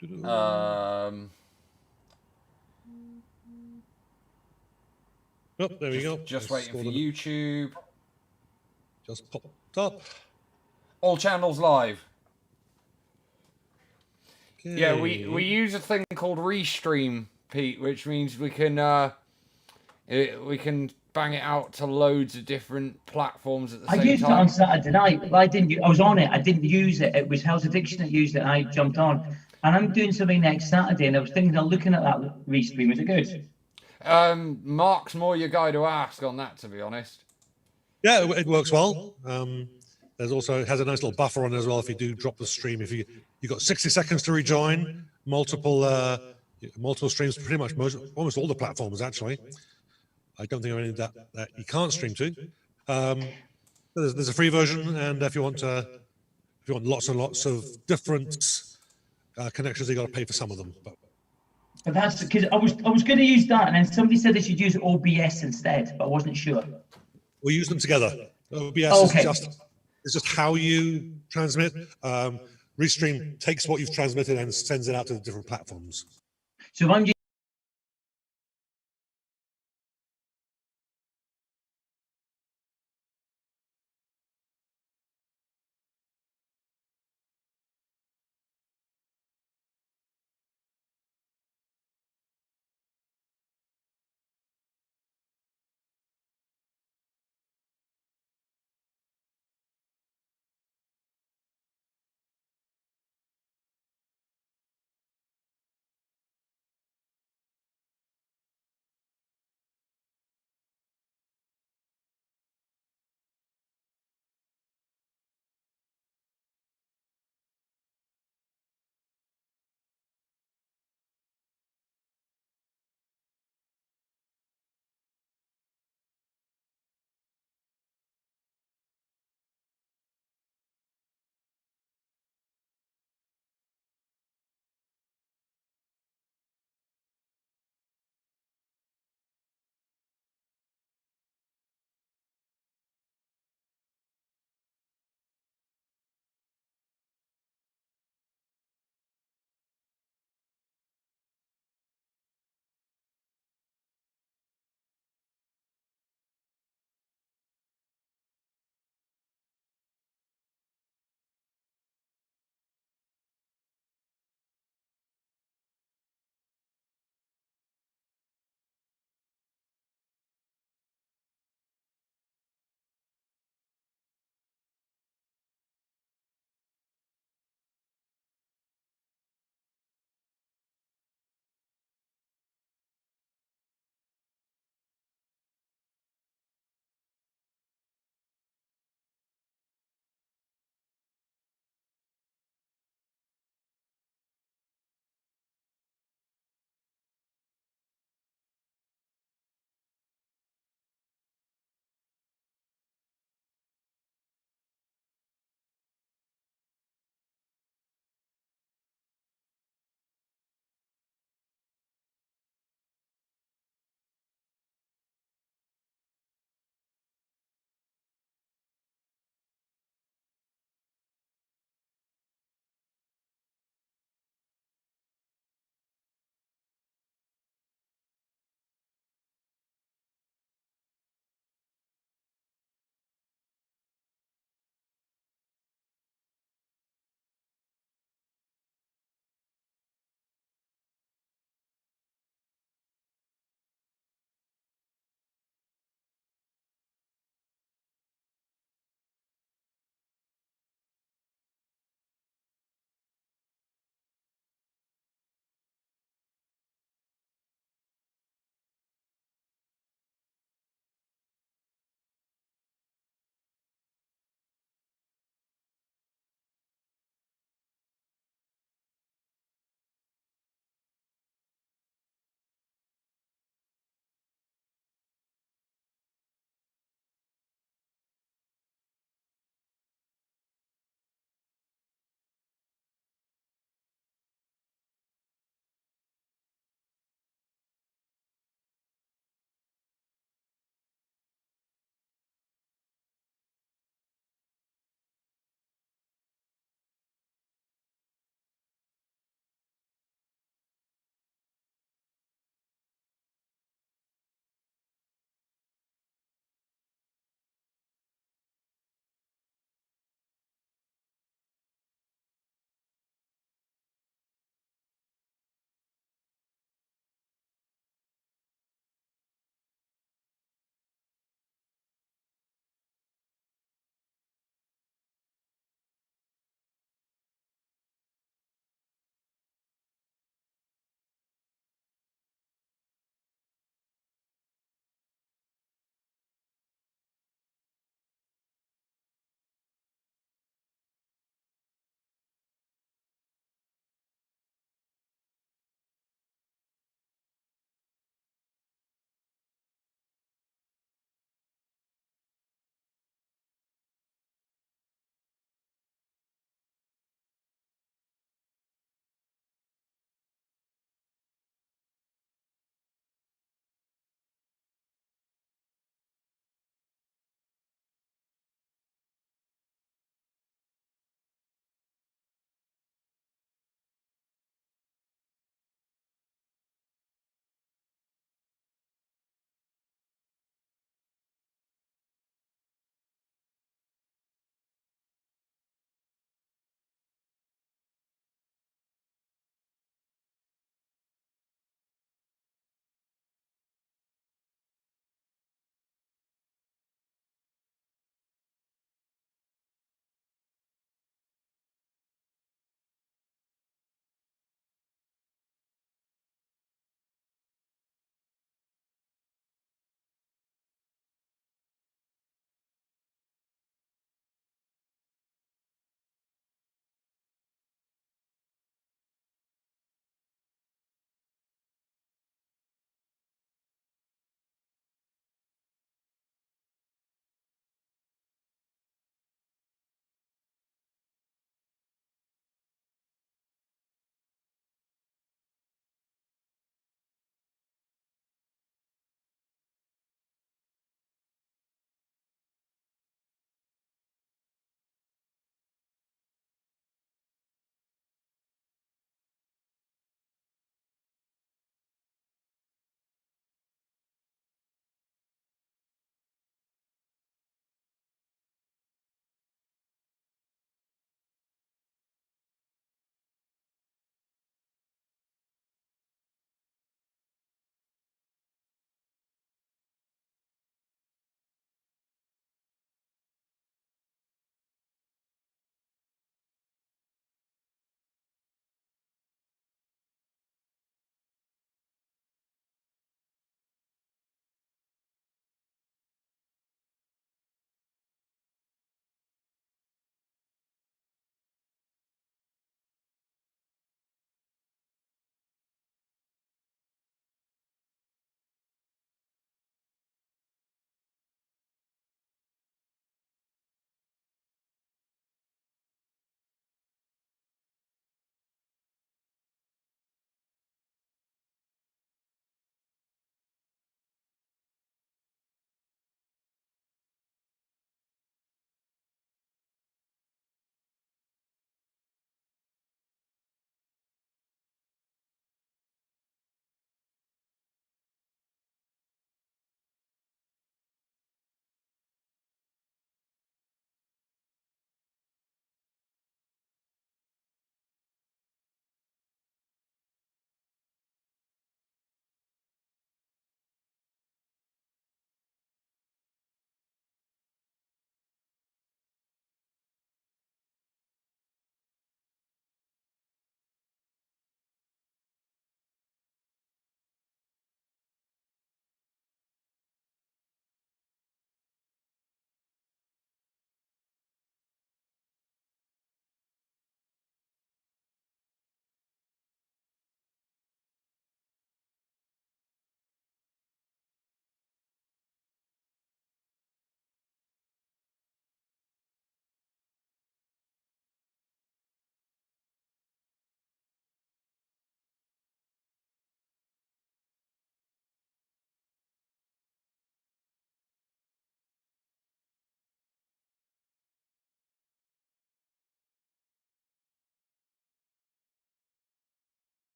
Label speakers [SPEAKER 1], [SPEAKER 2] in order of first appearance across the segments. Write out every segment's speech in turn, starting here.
[SPEAKER 1] Oh,
[SPEAKER 2] there we go.
[SPEAKER 1] Just waiting for YouTube.
[SPEAKER 2] Just popped up.
[SPEAKER 1] All channels live.
[SPEAKER 2] Okay.
[SPEAKER 1] Yeah, we use a thing called Restream, Pete, which means we can bang it out to loads of different platforms at the same time.
[SPEAKER 3] I used it on Saturday night, but I didn't. I was on it. I didn't use it. It was House Addiction that used it, and I jumped on. And I'm doing something next Saturday, and I was thinking of looking at that Restream. Is it good?
[SPEAKER 1] Mark's more your guy to ask on that, to be honest.
[SPEAKER 2] Yeah, it works well. There's also, it has a nice little buffer on it as well. If you do drop the stream, if you've got 60 seconds to rejoin, multiple streams, pretty much almost all the platforms actually. I don't think of any that you can't stream to. There's a free version, and if you want lots and lots of different connections, you got to pay for some of them.
[SPEAKER 3] But that's because I was going to use that, and then somebody said they should use OBS instead, but I wasn't sure.
[SPEAKER 2] We use them together. OBS is just how you transmit. Restream takes what you've transmitted and sends it out to the different platforms.
[SPEAKER 3] So if I'm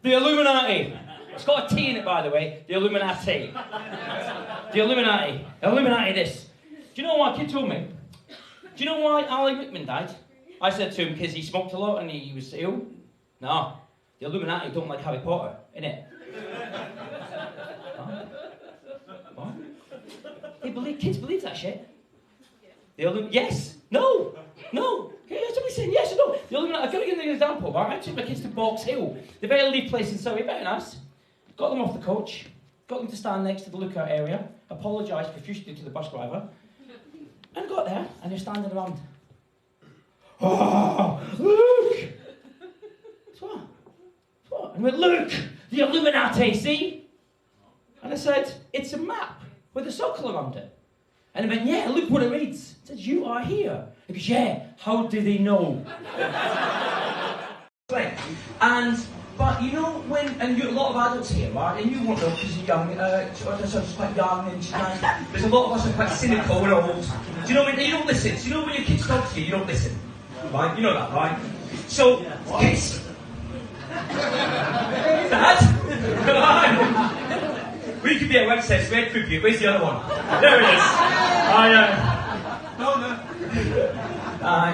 [SPEAKER 4] The Illuminati. It's got a T in it, by the way. The Illuminati. The Illuminati. Illuminati this. Do you know what a kid told me? Do you know why Alan Rickman died? I said to him, because he smoked a lot and he was ill. No. The Illuminati don't like Harry Potter, innit? What? Kids believe that shit. Yes. No. No. Somebody saying yes or no. The Illuminati, I've got to give you an example, right? I took my kids to Box Hill, the very elite place in Surrey, very nice. Got them off the coach, got them to stand next to the lookout area, apologised profusely to the bus driver, and got there, and they're standing around. Oh, look! What? What? And I went, look! The Illuminati, see? And I said, it's a map with a circle around it. And he went, yeah, look what it reads. It says, you are here. He goes, yeah, how do they know? But you know when, and you a lot of adults here, right? And you won't know because you're young, so quite young and there's a lot of us are quite cynical and old. Do you know when you don't listen? So you know when your kids talk to you, you don't listen. Right? You know that, right? So, kids. Dad? We could be at websites, red tribute. Where's the other one? There it is.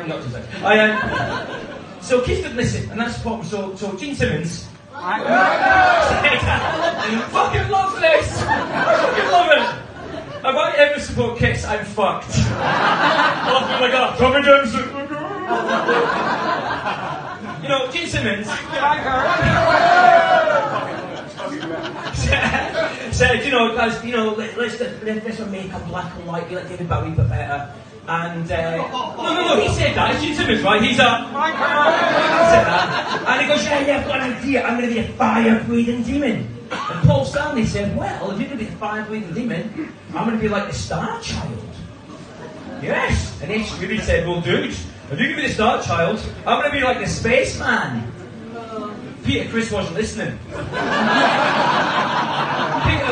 [SPEAKER 4] Not just that. So kids don't listen, and that's the problem. So Gene Simmons. I fucking love this! I fucking love it! If I ever support kids, I'm fucked. Oh my god, Tommy Johnson! You know, Gene Simmons said, guys, let's make a black and white, be like David Bowie, but better. And, no, he said that. It's Gene Simmons, right? He's a... He said that. And he goes, yeah, I've got an idea. I'm going to be a fire-breathing demon. And Paul Stanley said, well, if you're going to be a fire-breathing demon, I'm going to be like the Star Child. Yes. And H. Ruby said, well, dude, if you're going to be the Star Child, I'm going to be like the Spaceman. Peter Chris wasn't listening. Peter,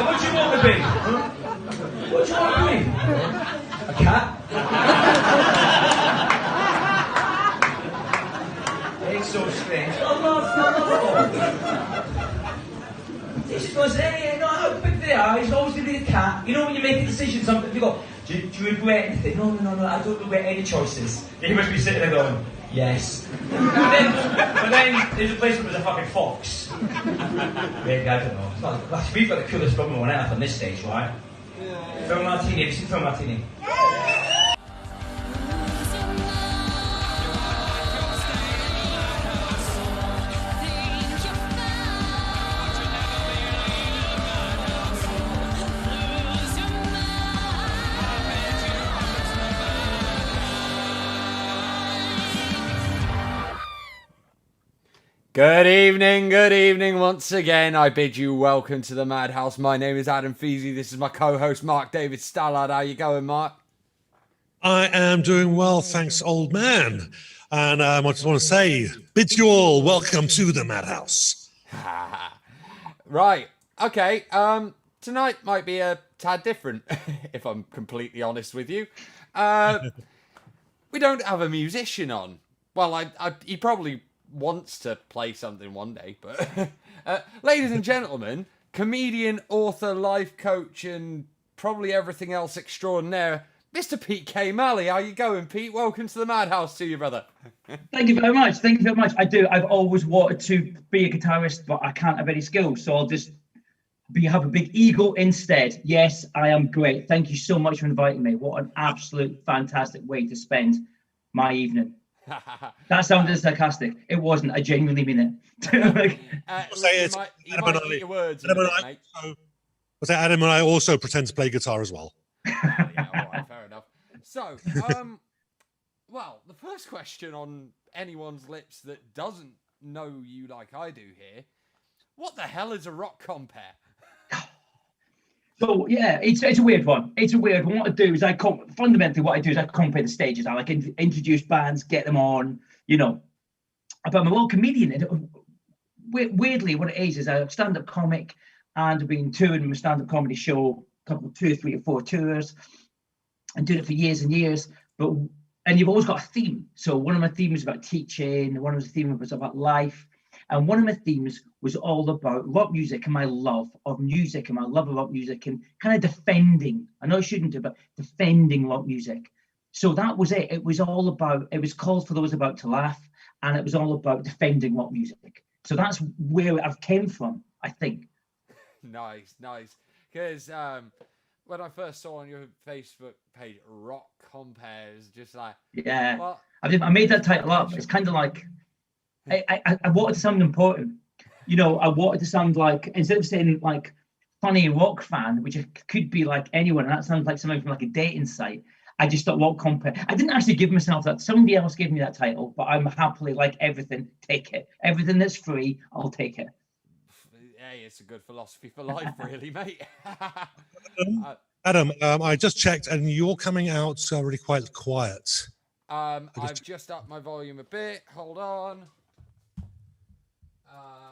[SPEAKER 4] what do you want to be? Huh? What do you want to be? A cat? It's so strange. I love it. He just goes, hey, how big they are, he's always going to be a cat. You know when you make a decision, something, you go, do you regret anything? No, I don't regret any choices. He must be sitting there going, yes. But then his replacement was a fucking fox. Maybe, I don't know. It's not, we've got the coolest problem on earth on this stage, right? Yeah. Phil Martini, have you seen Phil Martini?
[SPEAKER 1] Good evening once again. I bid you welcome to the Madhouse. My name is Adam Feasey. This is my co-host, Mark David Stallard. How you going, Mark?
[SPEAKER 2] I am doing well, thanks, old man. And I just want to say, bid you all welcome to the Madhouse.
[SPEAKER 1] Right. Okay. Tonight might be a tad different, if I'm completely honest with you. We don't have a musician on. Well, he probably wants to play something one day, but ladies and gentlemen, comedian, author, life coach, and probably everything else extraordinaire, Mr. Pete K. Mally. How you going, Pete? Welcome to the Madhouse to you, brother.
[SPEAKER 3] Thank you very much. I've always wanted to be a guitarist, but I can't have any skills, so I'll just have a big ego instead. Yes, I am great. Thank you so much for inviting me. What an absolute fantastic way to spend my evening. That sounded sarcastic. It wasn't. I genuinely mean it.
[SPEAKER 2] Adam and I also pretend to play guitar as well.
[SPEAKER 1] Yeah, all right, fair enough. So, well, the first question on anyone's lips that doesn't know you like I do here, what the hell is a rock compare?
[SPEAKER 3] So yeah, it's a weird one. It's a weird one. What I do is fundamentally what I do is I compare the stages. I like introduce bands, get them on, But I'm a little comedian. And weirdly, what it is I'm a stand-up comic, and I've been touring my stand-up comedy show, two, 3 or 4 tours, and doing it for years and years. And you've always got a theme. So one of my themes is about teaching. One of the themes was about life. And one of my themes was all about rock music and my love of music and my love of rock music and kind of defending. I know I shouldn't do, but defending rock music. So that was it. It was all about, it was called For Those About to Laugh, and it was all about defending rock music. So that's where I've came from, I think.
[SPEAKER 1] Nice. Because when I first saw on your Facebook page, rock compares, just like,
[SPEAKER 3] Yeah,
[SPEAKER 1] well,
[SPEAKER 3] I made that title up. It's kind of like, I wanted to sound important. You know, I wanted to sound like, instead of saying like funny rock fan, which could be like anyone, and that sounds like something from like a dating site, I just thought rock compare. I didn't actually give myself that. Somebody else gave me that title, but I'm happily like everything, take it. Everything that's free, I'll take it.
[SPEAKER 1] hey, it's a good philosophy for life, really, mate.
[SPEAKER 2] Adam, I just checked, and you're coming out really quite quiet.
[SPEAKER 1] I've just upped my volume a bit. Hold on.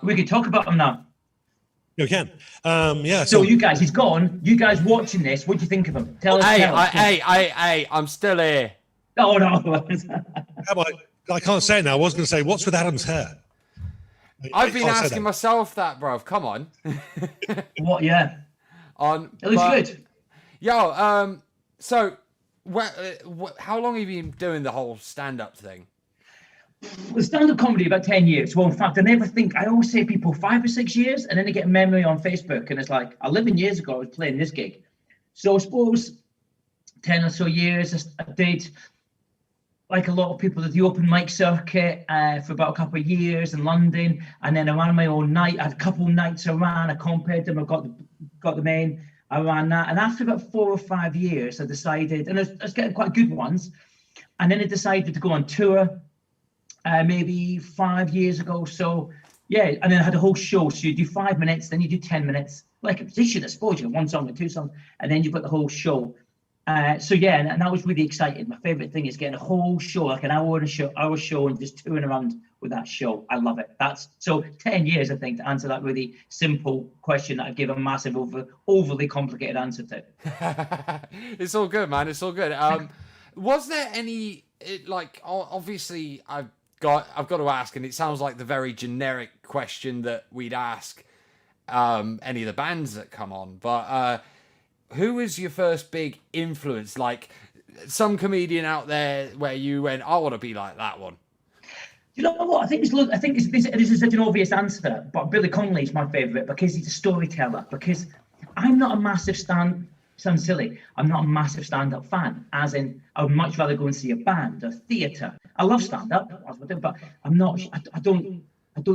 [SPEAKER 3] We can talk about them now.
[SPEAKER 2] You can. Yeah.
[SPEAKER 3] So you guys, he's gone. You guys watching this, what do you think of him? Tell us.
[SPEAKER 1] Hey, I'm still here.
[SPEAKER 3] Oh, no.
[SPEAKER 2] I can't say it now. I was going to say, what's with Adam's hair?
[SPEAKER 1] I've been asking myself that, bro. Come on.
[SPEAKER 3] What? Yeah. It looks good.
[SPEAKER 1] Yo, so how long have you been doing the whole stand-up thing?
[SPEAKER 3] Well, stand-up comedy about 10 years. Well, in fact, I always say people 5 or 6 years, and then they get a memory on Facebook, and it's like 11 years ago I was playing this gig. So I suppose 10 or so years I did, like a lot of people, the open mic circuit for about a couple of years in London, and then I ran my own night. I had a couple of nights I ran, I compared them, I got them in, I ran that, and after about 4 or 5 years I decided, and I was getting quite good ones, and then I decided to go on tour maybe 5 years ago. So yeah, and then I had a whole show. So you do 5 minutes, then you do 10 minutes, like a position, I suppose. You have one song or two songs, and then you've got the whole show. So yeah, and that was really exciting. My favorite thing is getting a whole show, like an hour show, and just touring around with that show. I love it. That's so 10 years, I think, to answer that really simple question that I've given a massive, overly complicated answer to.
[SPEAKER 1] It's all good, man. It's all good. Was there any, obviously I've got to ask, and it sounds like the very generic question that we'd ask any of the bands that come on, but who was your first big influence? Like some comedian out there where you went, I want to be like that one.
[SPEAKER 3] You know what? I think this is such an obvious answer, but Billy Connolly is my favourite because he's a storyteller. Because I'm not a massive sounds silly. I'm not a massive stand-up fan. As in, I would much rather go and see a band or theatre. I love stand-up, but I'm not. I don't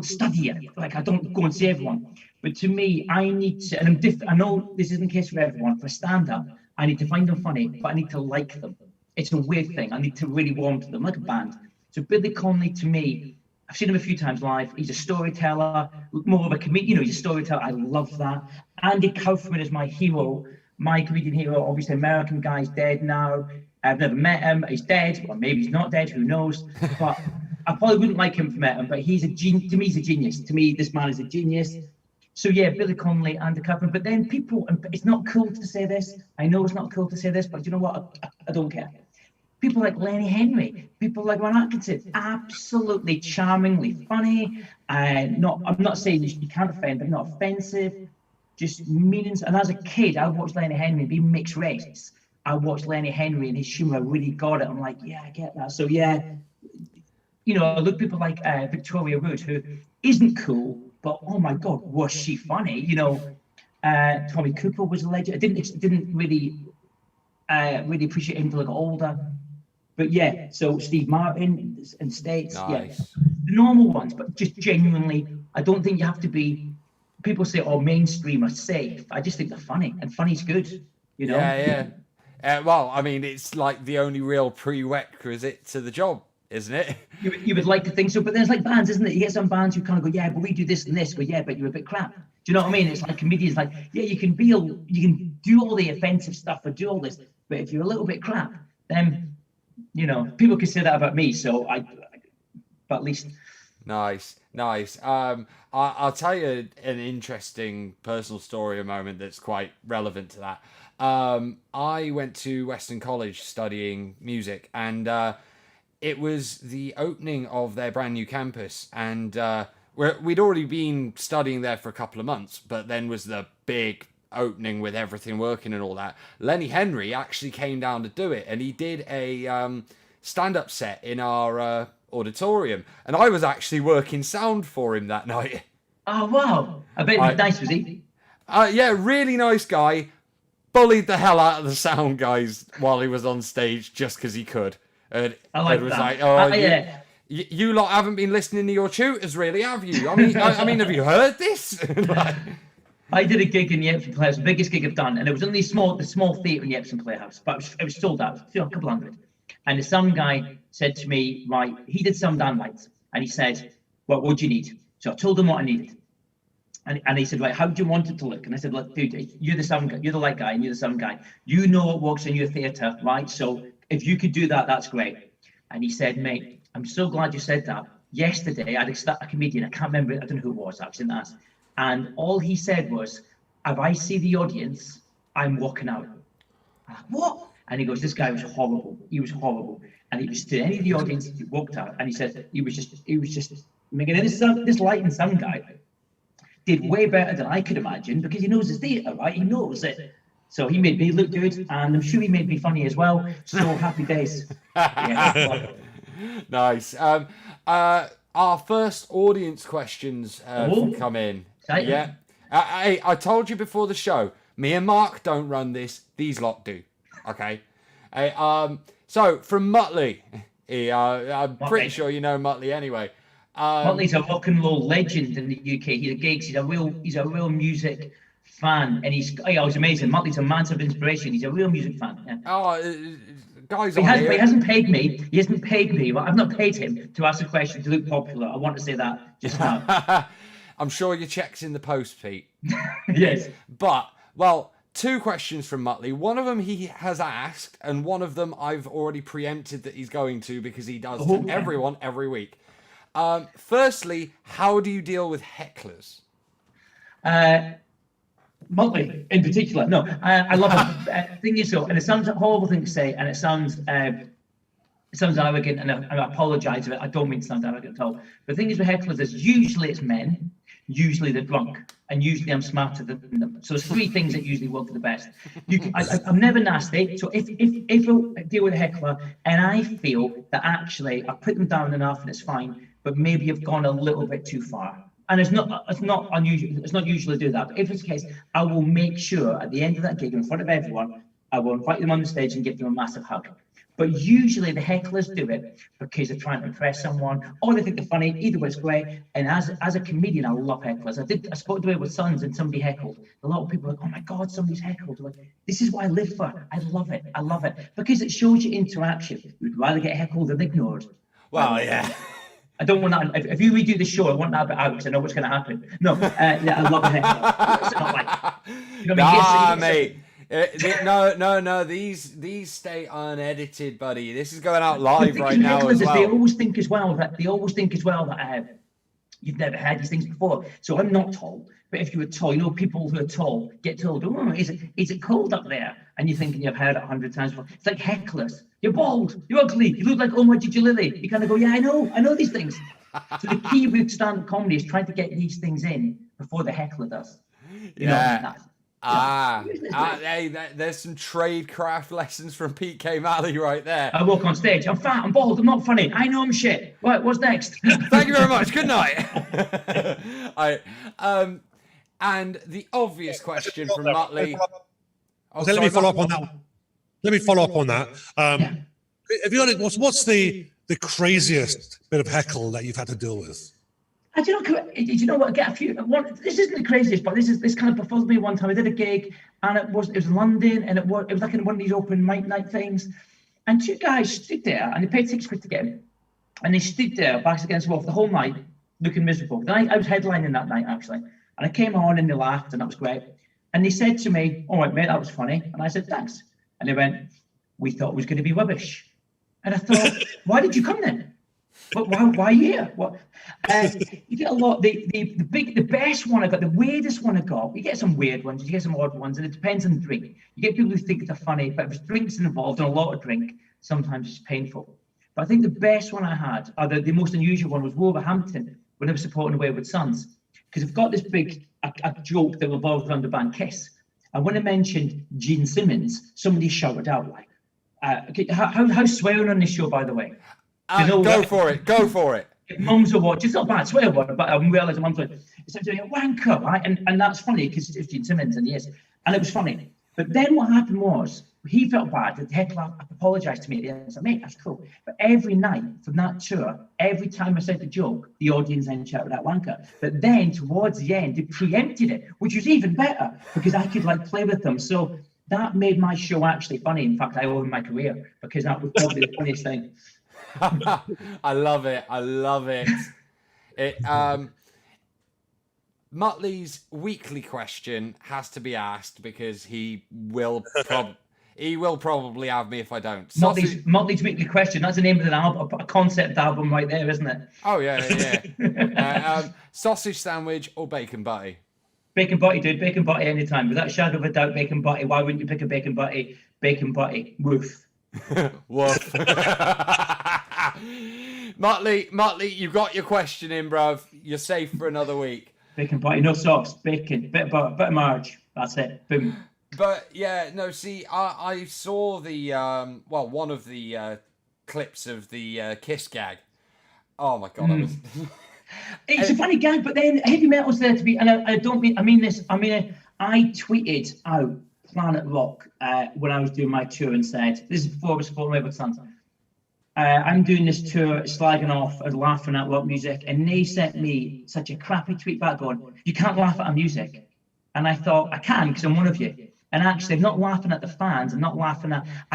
[SPEAKER 3] study it. Like I don't go and see everyone. But to me, I need to, and I'm different. I know this isn't the case for everyone. For stand-up, I need to find them funny, but I need to like them. It's a weird thing. I need to really warm to them, like a band. So Billy Connolly, to me, I've seen him a few times live. He's a storyteller, more of a comedian. You know, he's a storyteller. I love that. Andy Kaufman is my hero, my comedian hero. Obviously, American guy. He's dead now. I've never met him. He's dead, or maybe he's not dead. Who knows? But I probably wouldn't like him if I met him. But he's a genius. To me, he's a genius. To me, this man is a genius. So yeah, Billy Connolly, Andy Kaufman. But then people, and it's not cool to say this. I know it's not cool to say this, but you know what? I don't care. People like Lenny Henry, people like Ron Atkinson, absolutely charmingly funny. I'm not saying you can't offend, but not offensive. Just meanings. And as a kid, I watched Lenny Henry be mixed race. I watched Lenny Henry and his humor really got it. I'm like, yeah, I get that. So yeah, you know, I look at people like Victoria Wood, who isn't cool, but oh my God, was she funny? You know, Tommy Cooper was a legend. I didn't really appreciate him until I got older. But yeah, so Steve Martin in the States,
[SPEAKER 1] nice.
[SPEAKER 3] Yeah, the normal ones, but just genuinely, I don't think you have to be. People say, "Oh, mainstream are safe." I just think they're funny, and funny's good, you know.
[SPEAKER 1] Yeah. Well, I mean, it's like the only real prerequisite to the job, isn't it?
[SPEAKER 3] You would like to think so, but there's like bands, isn't it? You get some bands who kind of go, "Yeah, but we do this and this," but yeah, but you're a bit crap. Do you know what I mean? It's like comedians, like, yeah, you can do all the offensive stuff or do all this, but if you're a little bit crap, then. You know, people can say that about me, so but at least.
[SPEAKER 1] Nice. I'll tell you an interesting personal story, a moment that's quite relevant to that. I went to Western College studying music, and it was the opening of their brand new campus, and we'd already been studying there for a couple of months, but then was the big opening with everything working and all that. Lenny Henry actually came down to do it, and he did a stand-up set in our auditorium, and I was actually working sound for him that night.
[SPEAKER 3] Oh, wow. I bet he was nice, was he?
[SPEAKER 1] Yeah, really nice guy. Bullied the hell out of the sound guys while he was on stage just because he could. And
[SPEAKER 3] I like
[SPEAKER 1] it was
[SPEAKER 3] that.
[SPEAKER 1] like, oh,
[SPEAKER 3] Yeah.
[SPEAKER 1] you lot haven't been listening to your tutors, really, have you? I mean, have you heard this? Like,
[SPEAKER 3] I did a gig in the Epsom Playhouse, the biggest gig I've done, and it was only the small theatre in the Epsom Playhouse, but it was sold out, a couple hundred. And the sound guy said to me, right, he did some down lights, and he said, well, what do you need? So I told him what I needed. And he said, right, how do you want it to look? And I said, look, dude, you're the sound guy, you're the light guy, and you're the sound guy. You know what works in your theatre, right? So if you could do that, that's great. And he said, mate, I'm so glad you said that. Yesterday, I had a comedian, I can't remember, I don't know who it was, actually, didn't ask. And all he said was, if I see the audience, I'm walking out. I'm like, what? And he goes, this guy was horrible. He was horrible. And he just, to any of the audience, he walked out. And he said, he was just making this light and sound guy did way better than I could imagine, because he knows his theatre, right? He knows it. So he made me look good, and I'm sure he made me funny as well. So happy days. Yeah,
[SPEAKER 1] nice. Our first audience questions come in.
[SPEAKER 3] Exciting.
[SPEAKER 1] Yeah. I told you before the show, me and Mark don't run this. These lot do. Okay. So from Muttley, I'm pretty sure you know Muttley anyway.
[SPEAKER 3] Muttley's a rock and roll legend in the UK. He's a geeks. He's a real music fan, and he's amazing. Muttley's a massive inspiration. He's a real music fan. Yeah.
[SPEAKER 1] Oh, guys,
[SPEAKER 3] he hasn't paid me. He hasn't paid me. Well, I've not paid him to ask a question to look popular. I want to say that just now.
[SPEAKER 1] I'm sure your check's in the post, Pete.
[SPEAKER 3] Yes.
[SPEAKER 1] But, well, 2 questions from Muttley. One of them he has asked, and one of them I've already preempted that he's going to, because he does to everyone every week. Firstly, how do you deal with hecklers?
[SPEAKER 3] Muttley in particular. No, I love it. Thing is, though, and it sounds a horrible thing to say, and it sounds arrogant, and I apologise if I don't mean to sound arrogant at all. But the thing is with hecklers is usually it's men, usually they're drunk, and usually I'm smarter than them. So there's 3 things that usually work for the best. I'm never nasty. So if I deal with a heckler and I feel that actually I put them down enough and it's fine, but maybe I've gone a little bit too far. And it's not unusual. It's not usual to do that. But if it's the case, I will make sure at the end of that gig, in front of everyone, I will invite them on the stage and give them a massive hug. But usually the hecklers do it because they're trying to impress someone, or they think they're funny. Either way, it's great. And as a comedian, I love hecklers. I spoke to it with Sons, and somebody heckled. A lot of people are like, oh my God, somebody's heckled. Like, this is what I live for. I love it. I love it because it shows you interaction. You'd rather get heckled than ignored.
[SPEAKER 1] Well, yeah.
[SPEAKER 3] I don't want that. If you redo the show, I want that bit out because I know what's going to happen. No, yeah, I love a heckler. It's not like, you know what I mean?
[SPEAKER 1] Mate. No. These stay unedited, buddy. This is going out live right now as well.
[SPEAKER 3] They always think as well that you've never had these things before. So I'm not tall, but if you were tall, you know, people who are tall get told, "Oh, is it cold up there?" And you're thinking you've heard it 100 times before. It's like hecklers. You're bald. You're ugly. You look like Omar Lily. You kind of go, "Yeah, I know these things." So the key with stand-up comedy is trying to get these things in before the heckler does. You know,
[SPEAKER 1] hey, there's some tradecraft lessons from Pete K. Malley right there.
[SPEAKER 3] I walk on stage. I'm fat. I'm bald. I'm not funny. I know I'm shit. Right, what's next?
[SPEAKER 1] Thank you very much. Good night. And the obvious question from Muttley.
[SPEAKER 2] Let me follow up on that. Have you got what's the craziest bit of heckle that you've had to deal with?
[SPEAKER 3] Do you know what? I get a few. This isn't the craziest, but this kind of befuddled me one time. I did a gig, and it was in London, and it was like in one of these open mic night things. And 2 guys stood there, and they paid £6 to get in, and they stood there backs against the wall for the whole night, looking miserable. I was headlining that night actually, and I came on and they laughed, and that was great. And they said to me, "All right, mate, that was funny." And I said, "Thanks." And they went, "We thought it was going to be rubbish." And I thought, "Why did you come then? But why are you here?" What? You get a lot. The best one I got, the weirdest one I got. You get some weird ones, you get some odd ones, and it depends on the drink. You get people who think they're funny, but if there's drinks involved and a lot of drink, sometimes it's painful. But I think the best one I had, or the most unusual one, was Wolverhampton when I was supporting the Wayward Sons, because I've got this big a joke that revolves around the band Kiss. And when I mentioned Gene Simmons, somebody shouted out like, "How's swearing on this show, by the way?"
[SPEAKER 1] Go for it. Go for it.
[SPEAKER 3] If mums are watching, it's not bad swear word, but I'm realising mums are doing a wanker, right? And that's funny because it's Gene Simmons and yes, and it was funny. But then what happened was he felt bad. The heckler apologised to me at the end. I said, "Mate, that's cool." But every night from that tour, every time I said the joke, the audience then shouted that wanker. But then towards the end, they preempted it, which was even better because I could like play with them. So that made my show actually funny. In fact, I owe him my career because that was probably the funniest thing.
[SPEAKER 1] I love it. I love it. Muttley's weekly question has to be asked because he will probably have me if I don't.
[SPEAKER 3] Muttley's weekly question. That's the name of an album, a concept album right there, isn't it?
[SPEAKER 1] Oh yeah. Sausage sandwich or bacon butty?
[SPEAKER 3] Bacon butty, dude. Bacon butty anytime. Without a shadow of a doubt, bacon butty. Why wouldn't you pick a bacon butty? Bacon butty. Woof.
[SPEAKER 1] Woof. Muttley, you got your question in, bruv. You're safe for another week.
[SPEAKER 3] Bacon butty, no sauce, bacon, bit of butter, bit of marge. That's it. Boom.
[SPEAKER 1] But yeah, no. See, I saw the one of the clips of the Kiss gag. Oh my god,
[SPEAKER 3] It's a funny gag, but then heavy metal's there to be, and I mean this. I tweeted out Planet Rock when I was doing my tour and said, this is before I was supporting Wayward Sons. I'm doing this tour, slagging off and laughing at rock music, and they sent me such a crappy tweet back going, "You can't laugh at our music." And I thought, I can because I'm one of you. And actually, I'm not laughing at the fans. I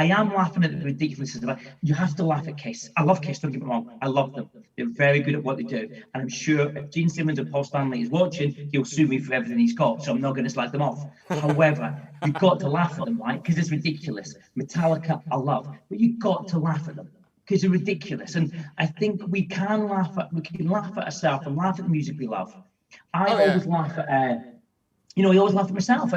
[SPEAKER 3] am laughing at the ridiculousness of it. You have to laugh at Kiss. I love Kiss, don't get me wrong. I love them. They're very good at what they do. And I'm sure if Gene Simmons or Paul Stanley is watching, he'll sue me for everything he's got. So I'm not going to slag them off. However, you've got to laugh at them, right? Because it's ridiculous. Metallica, I love. But you've got to laugh at them because they're ridiculous. And I think we can laugh at ourselves and laugh at the music we love. I always laugh at, I always laugh at myself.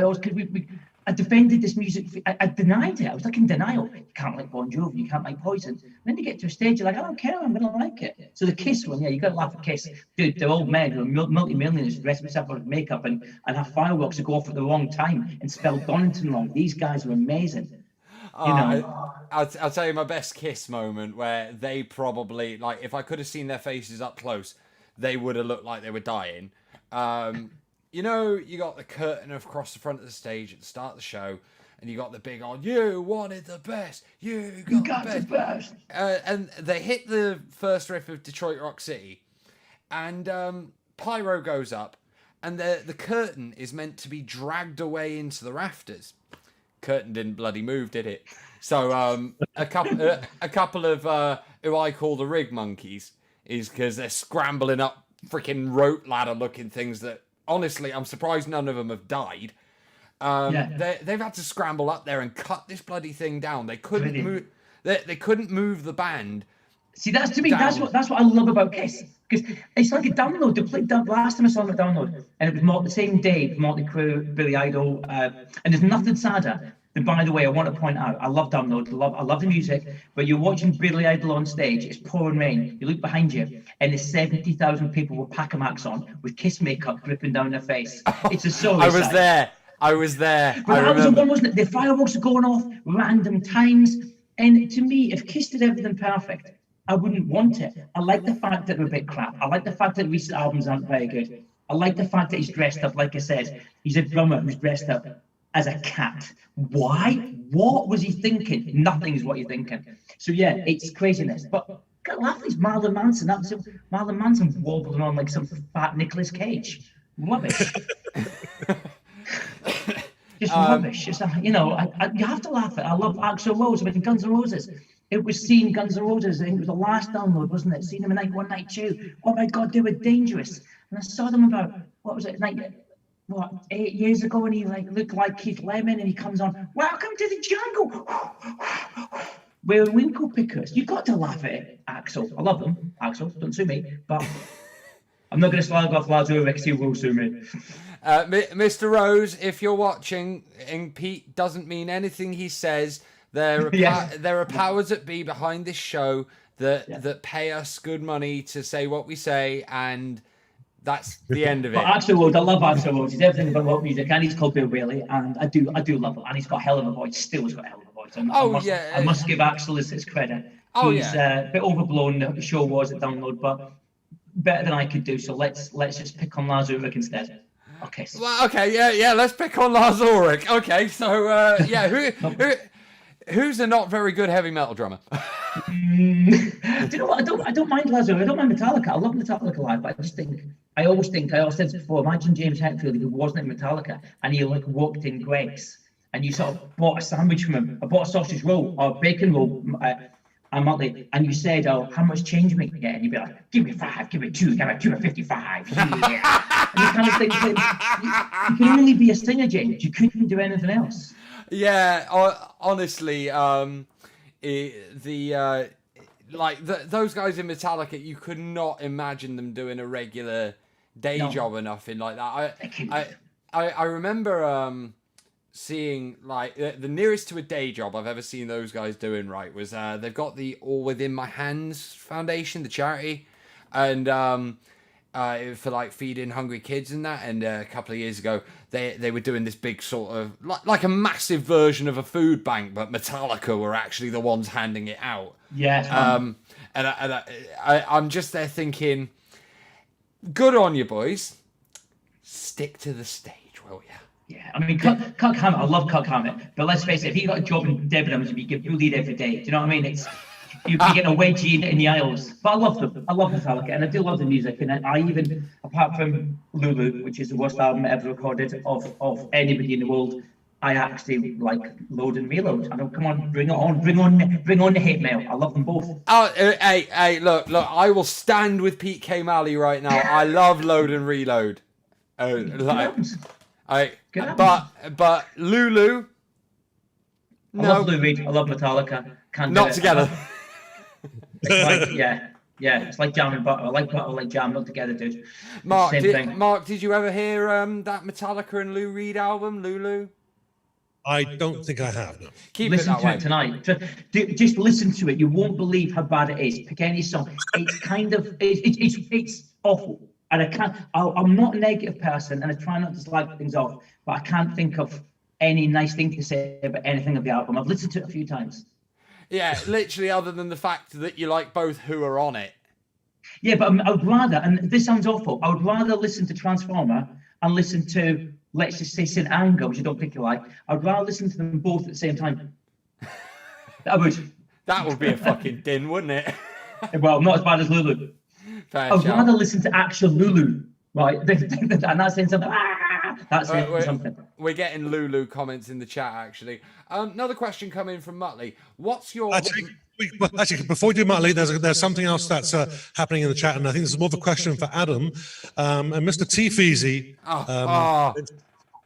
[SPEAKER 3] I defended this music. I denied it. I was like in denial. You can't like Bon Jovi. You can't like Poison. And then you get to a stage, you're like, I don't care. I'm going to like it. So the Kiss one, you got to laugh at Kiss. Dude, they're old men who are multi-millionaires who dress themselves with makeup and have fireworks that go off at the wrong time and spell Donington wrong. These guys are amazing.
[SPEAKER 1] I'll tell you my best Kiss moment where they probably, like, if I could have seen their faces up close, they would have looked like they were dying. You got the curtain across the front of the stage at the start of the show, and you got the big old, "You wanted the best, you got the best." And they hit the first riff of Detroit Rock City, and pyro goes up, and the curtain is meant to be dragged away into the rafters. Curtain didn't bloody move, did it? So a couple of who I call the rig monkeys is because they're scrambling up freaking rope ladder looking things that. Honestly, I'm surprised none of them have died. They've had to scramble up there and cut this bloody thing down. They couldn't move. They couldn't move the band.
[SPEAKER 3] See, that's to me. That's what I love about Kiss, because it's like a download. They played last time I saw them a download, and it was the same day. Motley Crue, Billy Idol, and there's nothing sadder. And by the way, I want to point out, I love Download. I love the music, but you're watching Billy Idol on stage. It's pouring rain. You look behind you, and there's 70,000 people with Pacamax on, with Kiss makeup dripping down their face. It's a so.
[SPEAKER 1] I was there.
[SPEAKER 3] But that was the one, wasn't it? The fireworks are going off random times, and to me, if Kiss did everything perfect, I wouldn't want it. I like the fact that they're a bit crap. I like the fact that recent albums aren't very good. I like the fact that he's dressed up, like I said, he's a drummer who's dressed up as a cat. Why? What was he thinking? Nothing is what you're thinking. So yeah, it's craziness. But gotta laugh at these Marilyn Manson. Marilyn Manson wobbling on like some fat Nicolas Cage. Rubbish. Just rubbish. It's you have to laugh at it. I love Axl Rose with Guns N' Roses. It was seeing Guns N' Roses. I think it was the last download, wasn't it? Seeing them in night 1, night 2. Oh my God, they were dangerous. And I saw them about 8 years ago, and he looked like Keith Lemon, and he comes on, "Welcome to the jungle." Wearing winkle pickers. You've got to laugh at it, Axl. I love them, Axl. Don't sue me, but I'm not going to slag off lads over because he will sue me.
[SPEAKER 1] Mr. Rose, if you're watching, and Pete doesn't mean anything he says, there are powers that be behind this show that pay us good money to say what we say, and That's the end of it.
[SPEAKER 3] But Axl Rose, I love Axl Rose. He's everything about rock music, and he's called Bill Bailey, and I do love him. And he's got a hell of a voice. Still has got a hell of a voice. I must give Axl his credit. He's a bit overblown. The show was at Download, but better than I could do. So let's just pick on Lars Ulrich instead. Okay.
[SPEAKER 1] Well, okay, yeah. Let's pick on Lars Ulrich. Okay, so who's a not very good heavy metal drummer?
[SPEAKER 3] Do you know what? I don't mind Lars Ulrich. I don't mind Metallica. I love Metallica live, but I always said this before. Imagine James Hetfield who wasn't in Metallica and he like walked in Greg's and you sort of bought a sandwich from him. I bought a sausage roll or a bacon roll. And Motley, and you said, "Oh, how much change am I get?" And you'd be like, "Give me 5, give me 2, give me 2.55." Yeah. And you kind of think you can only be a singer, James. You couldn't do anything else.
[SPEAKER 1] Yeah, honestly, those guys in Metallica, you could not imagine them doing a regular day job or nothing like that. I remember seeing like the nearest to a day job I've ever seen those guys doing right was they've got the All Within My Hands Foundation, the charity, and for like feeding hungry kids and that. And a couple of years ago they were doing this big sort of like a massive version of a food bank, but Metallica were actually the ones handing it out.
[SPEAKER 3] Yeah.
[SPEAKER 1] I'm just there thinking, good on you boys, stick to the stage, will ya?
[SPEAKER 3] Yeah, I mean, Kirk Hammett, I love Kirk Hammett, but let's face it, if he got a job in Debenhams, you'd get bullied every day. Do you know what I mean? You'd be getting a wedgie in the aisles. But I love them. I love Metallica, and I do love the music. And I even, apart from Lulu, which is the worst album ever recorded of anybody in the world, I actually like Load and Reload. I don't, come on, bring it on, bring on the hate mail. I love them both.
[SPEAKER 1] Oh, hey, look, I will stand with Pete K. Malley right now. I love Load and Reload. But Lulu,
[SPEAKER 3] I love Lou Reed. I love Metallica. Can't
[SPEAKER 1] not together.
[SPEAKER 3] Yeah, it's like jam and butter. I like butter, like jam, not together, dude.
[SPEAKER 1] Mark, did you ever hear that Metallica and Lou Reed album, Lulu?
[SPEAKER 2] I don't think I have. No.
[SPEAKER 3] Listen to it tonight. Just listen to it. You won't believe how bad it is. Pick any song. It's kind of it's awful. And I'm not a negative person, and I try not to slag things off, but I can't think of any nice thing to say about anything of the album. I've listened to it a few times. Yeah,
[SPEAKER 1] literally, other than the fact that you like both who are on it.
[SPEAKER 3] Yeah, but I would rather, and this sounds awful, I would rather listen to Transformer and listen to, let's just say, St. Anger, which I don't think you like. I'd rather listen to them both at the same time. I would.
[SPEAKER 1] That would be a fucking din, wouldn't it?
[SPEAKER 3] Well, not as bad as Lulu. I'd rather listen to actual Lulu, right? And that's saying something. That's something.
[SPEAKER 1] We're getting Lulu comments in the chat, actually. Another question coming from Muttley. What's your...
[SPEAKER 2] Actually, before we do Muttley, there's something else that's happening in the chat, and I think this is more of a question for Adam. And Mr. T. Feasey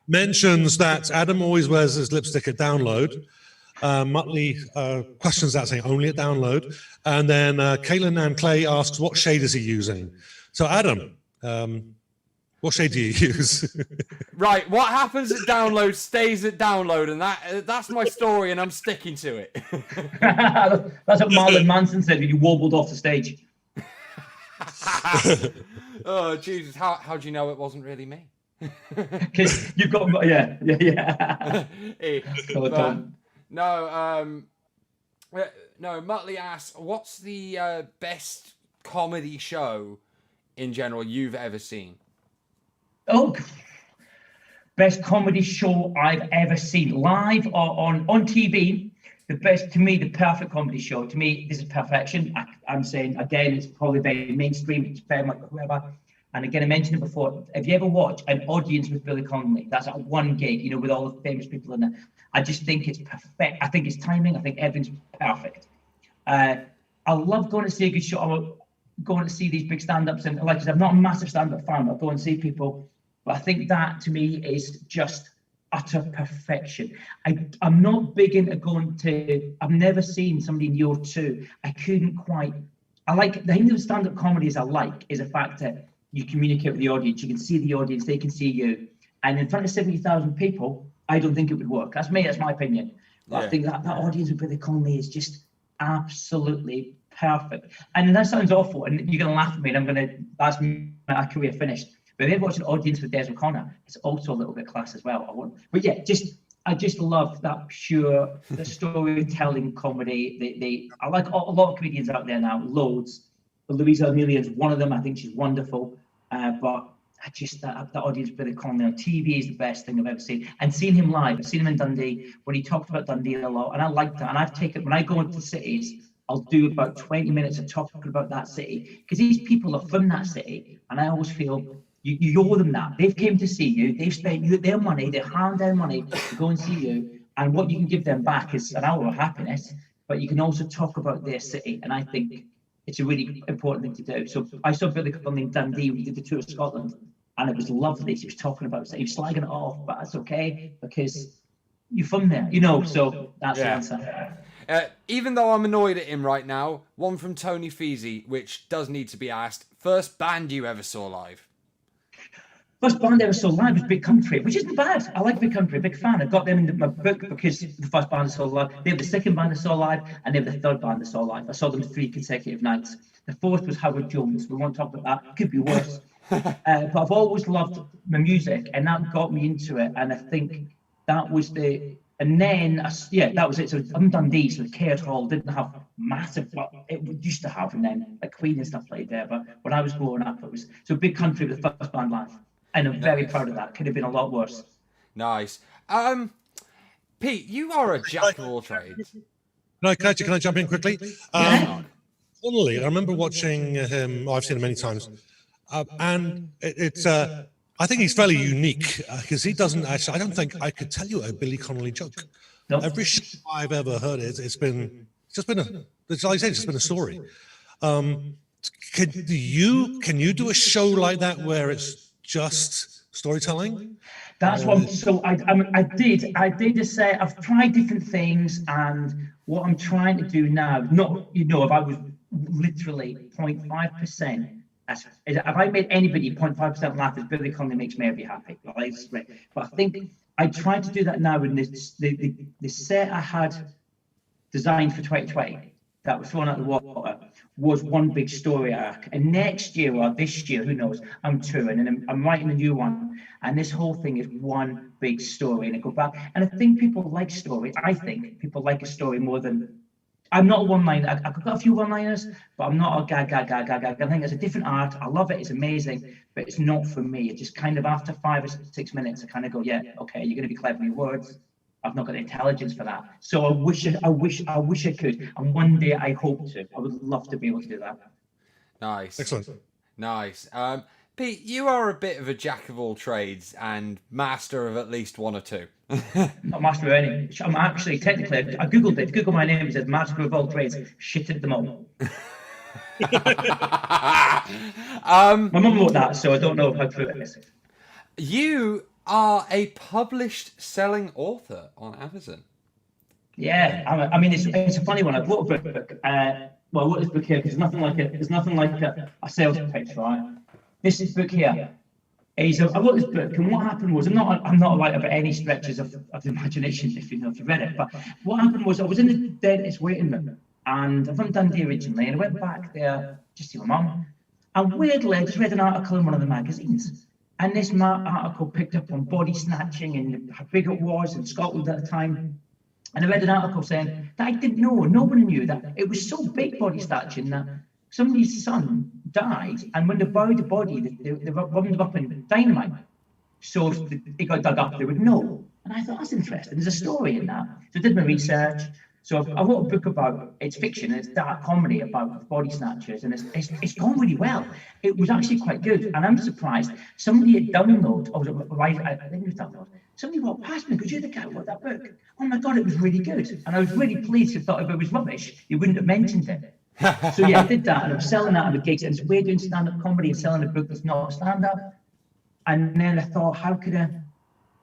[SPEAKER 2] mentions that Adam always wears his lipstick at Download. Muttley questions that, saying only at Download. And then Caitlin and Clay asks, what shade is he using? So Adam, what shade do you use?
[SPEAKER 1] Right, what happens at Download stays at Download, and that's my story, and I'm sticking to it.
[SPEAKER 3] That's what Marilyn Manson said when you wobbled off the stage.
[SPEAKER 1] Oh, Jesus, how do you know it wasn't really me?
[SPEAKER 3] Because you've got, yeah.
[SPEAKER 1] No, Muttley asks, what's the best comedy show in general you've ever seen?
[SPEAKER 3] Oh, best comedy show I've ever seen, live or on TV. The best, to me, the perfect comedy show. To me, this is perfection. I'm saying, again, it's probably very mainstream. It's very much whoever. And again, I mentioned it before. Have you ever watched An Audience with Billy Connolly? That's at one gig, with all the famous people in it. I just think it's perfect. I think it's timing. I think everything's perfect. I love going to see a good show. I'm going to see these big stand-ups. And like I said, I'm not a massive stand-up fan. I'll go and see people. But I think that, to me, is just utter perfection. I'm not big into going to... I've never seen somebody in year two. I couldn't quite... The thing with stand-up comedy is a fact that you communicate with the audience. You can see the audience. They can see you. And in front of 70,000 people, I don't think it would work. That's me. That's my opinion. But I think that audience with Billy Connolly is just absolutely perfect. And that sounds awful. And you're going to laugh at me. And that's my career finished. But if you watch an audience with Des O'Connor, it's also a little bit class as well. But yeah, I just love that pure the storytelling comedy. I like a lot of comedians out there now, loads. But Louisa Amelia is one of them. I think she's wonderful. But I just that audience with Billy Connolly on TV is the best thing I've ever seen. And seeing him live, I've seen him in Dundee when he talked about Dundee a lot, and I like that. And I've taken when I go into cities, I'll do about 20 minutes of talking about that city because these people are from that city, and I always feel you owe them that. They've came to see you, they've spent their money, their hard-earned money to go and see you, and what you can give them back is an hour of happiness. But you can also talk about their city, and I think it's a really important thing to do. So I saw Billy Connolly in Dundee when he did the tour of Scotland, and it was lovely. He was talking about it, he was slagging it off, but that's okay because you're from there, so that's the answer.
[SPEAKER 1] Even though I'm annoyed at him right now, one from Tony Feasey, which does need to be asked. First band you ever saw live?
[SPEAKER 3] First band I ever saw live was Big Country, which isn't bad. I like Big Country, big fan. I got them in my book because the first band I saw live, they were the second band I saw live, and they were the third band I saw live. I saw them 3 consecutive nights. The fourth was Howard Jones. We won't talk about that. Could be worse. But I've always loved the music, and that got me into it. And I think that was and then, that was it. So I'm Dundee, so the Caird Hall didn't have massive, well, it used to have, and then like Queen and stuff played there. But when I was growing up, it was, so Big Country was the first band live. And I'm very proud of that. Could have been a lot worse.
[SPEAKER 1] Nice. Pete, you are a jack of all trades.
[SPEAKER 2] Can I jump in quickly? Connolly, I remember watching him. I've seen him many times, and it's. I think he's fairly unique because he doesn't actually. I don't think I could tell you a Billy Connolly joke.
[SPEAKER 3] Nope.
[SPEAKER 2] Every show I've ever heard, it's just been like I said, it's just been a story. Can you do a show like that where it's just storytelling?
[SPEAKER 3] That's what. So I did a set. I've tried different things, and what I'm trying to do now, if I was literally 0.5%. If I made anybody 0.5% laugh, as Billy Connolly makes me very happy. Right? But I think I tried to do that now in the set I had designed for 2020 that was thrown out the water was one big story arc. And next year or this year, who knows, I'm touring and I'm writing a new one. And this whole thing is one big story. And I go back, and I think people like stories. I think people like a story more than. I'm not a one-liner. I've got a few one-liners, but I'm not a gag. I think it's a different art. I love it. It's amazing, but it's not for me. It just kind of after 5 or 6 minutes, I kind of go, yeah, okay, you're going to be clever with your words. I've not got the intelligence for that. So I wish I could. And one day I hope to. I would love to be able to do that.
[SPEAKER 1] Nice.
[SPEAKER 2] Excellent.
[SPEAKER 1] Nice. Pete, you are a bit of a jack of all trades and master of at least one or two.
[SPEAKER 3] Not master of any. I'm actually, technically, I Googled it. Google my name, it says master of all trades. Shit at them all. My mum wrote that, so I don't know how true it is.
[SPEAKER 1] You are a published selling author on Amazon.
[SPEAKER 3] Yeah, I mean, it's a funny one. I wrote a book. I wrote this book here because there's nothing like a sales pitch, right? This book here. I wrote this book, and what happened was, I'm not a writer by any stretches of the imagination, if you read it. But what happened was, I was in the dentist waiting room, and I'm from Dundee originally, and I went back there just to see my mum. And weirdly, I just read an article in one of the magazines, and this article picked up on body snatching and how big it was in Scotland at the time. And I read an article saying that I didn't know, nobody knew that it was so big, body snatching, that somebody's son died, and when they buried the body, they wound him up in dynamite. So if it got dug up, they would know. And I thought, that's interesting. There's a story in that. So I did my research. So I wrote a book about, it's fiction, it's dark comedy about body snatchers, and it's gone really well. It was actually quite good, and I'm surprised. Somebody at Download, I think it was Download, somebody walked past me and goes, you're the guy who wrote that book. Oh my God, it was really good. And I was really pleased. I thought if it was rubbish, you wouldn't have mentioned it. So yeah, I did that, and I'm selling that on the gigs, and it's weird doing stand-up comedy and selling a book that's not stand-up. And then I thought, how could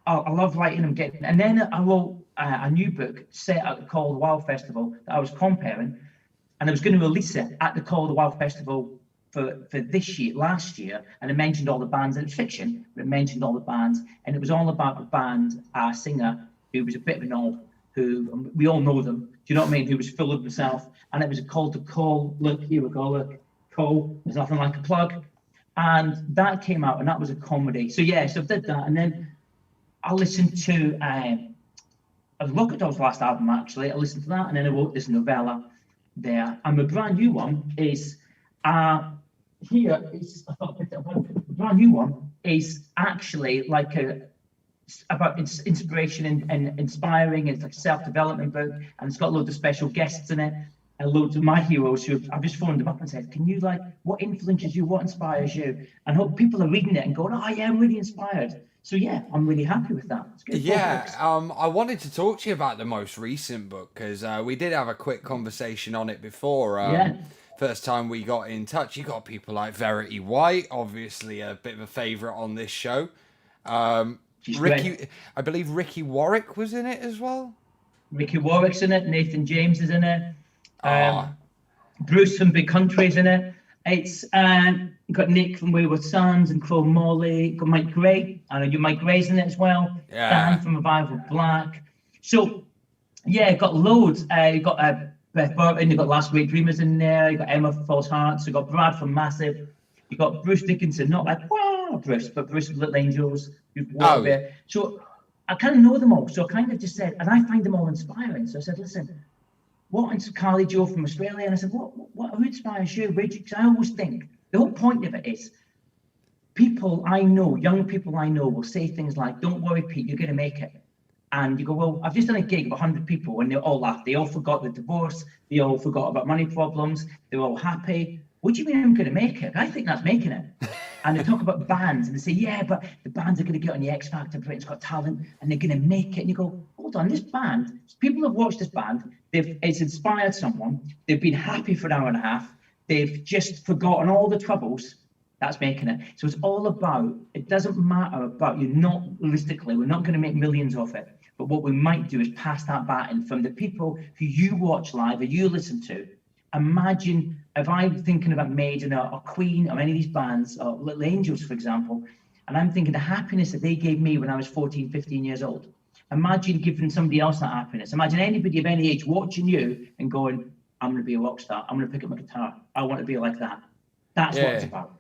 [SPEAKER 3] I love writing and getting, and then I wrote a new book set at the Call of the Wild Festival that I was comparing, and I was going to release it at the Call of the Wild Festival for last year, and it mentioned all the bands, and it's fiction, but it mentioned all the bands, and it was all about a band, a singer who was a bit of a knob, who we all know them, do you know what I mean, who was full of himself, and it was called The Call. Look, here we go, look, Call, there's nothing like a plug. And that came out, and that was a comedy. So yeah, so I did that, and then I listened to Rocket Dog's last album, actually. I listened to that, and then I wrote this novella there. And the brand new one is here. It's, I thought I picked it up. The brand new one is actually like about inspiration and inspiring. It's like a self-development book, and it's got loads of special guests in it. And loads of my heroes who I've just phoned them up and said, can you, like, what influences you, what inspires you? And hope people are reading it and going, oh yeah, I'm really inspired. So yeah, I'm really happy with that. It's good.
[SPEAKER 1] Yeah, I wanted to talk to you about the most recent book, because we did have a quick conversation on it before. First time we got in touch. You got people like Verity White, obviously a bit of a favourite on this show. Ricky, I believe Ricky Warwick was in it as well.
[SPEAKER 3] Ricky Warwick's in it. Nathan James is in it. Bruce from Big Country's in it. It's got Nick from Wayward Sons and Crow Morley. Got Mike Gray. I know you. Mike Gray's in it as well.
[SPEAKER 1] Yeah.
[SPEAKER 3] Dan from Revival Black. So yeah, got loads. You got Beth Burton. You got Last Great Dreamers in there. You got Emma from False Hearts. You got Brad from Massive. You got Bruce Dickinson. Not like wow Bruce, but Bruce from Little Angels. There. So I kind of know them all. So I kind of just said, and I find them all inspiring. So I said, listen. What Carly Joe from Australia? And I said, who inspires you? Because I always think the whole point of it is people I know, young people I know, will say things like, don't worry, Pete, you're going to make it. And you go, well, I've just done a gig of 100 people, and they all laughed. They all forgot the divorce. They all forgot about money problems. They were all happy. What do you mean I'm going to make it? I think that's making it. And they talk about bands, and they say, yeah, but the bands are going to get on the X Factor, Britain's Got Talent, and they're going to make it. And you go, hold on, this band, people have watched this band, it's inspired someone, they've been happy for an hour and a half, they've just forgotten all the troubles, that's making it. So it's all about, it doesn't matter about you, not realistically, we're not going to make millions of it, but what we might do is pass that baton from the people who you watch live or you listen to. Imagine if I'm thinking about Maiden or Queen or any of these bands, or Little Angels, for example, and I'm thinking the happiness that they gave me when I was 14, 15 years old. Imagine giving somebody else that happiness. Imagine anybody of any age watching you and going, I'm going to be a rock star. I'm going to pick up my guitar. I want to be like that. That's what it's about.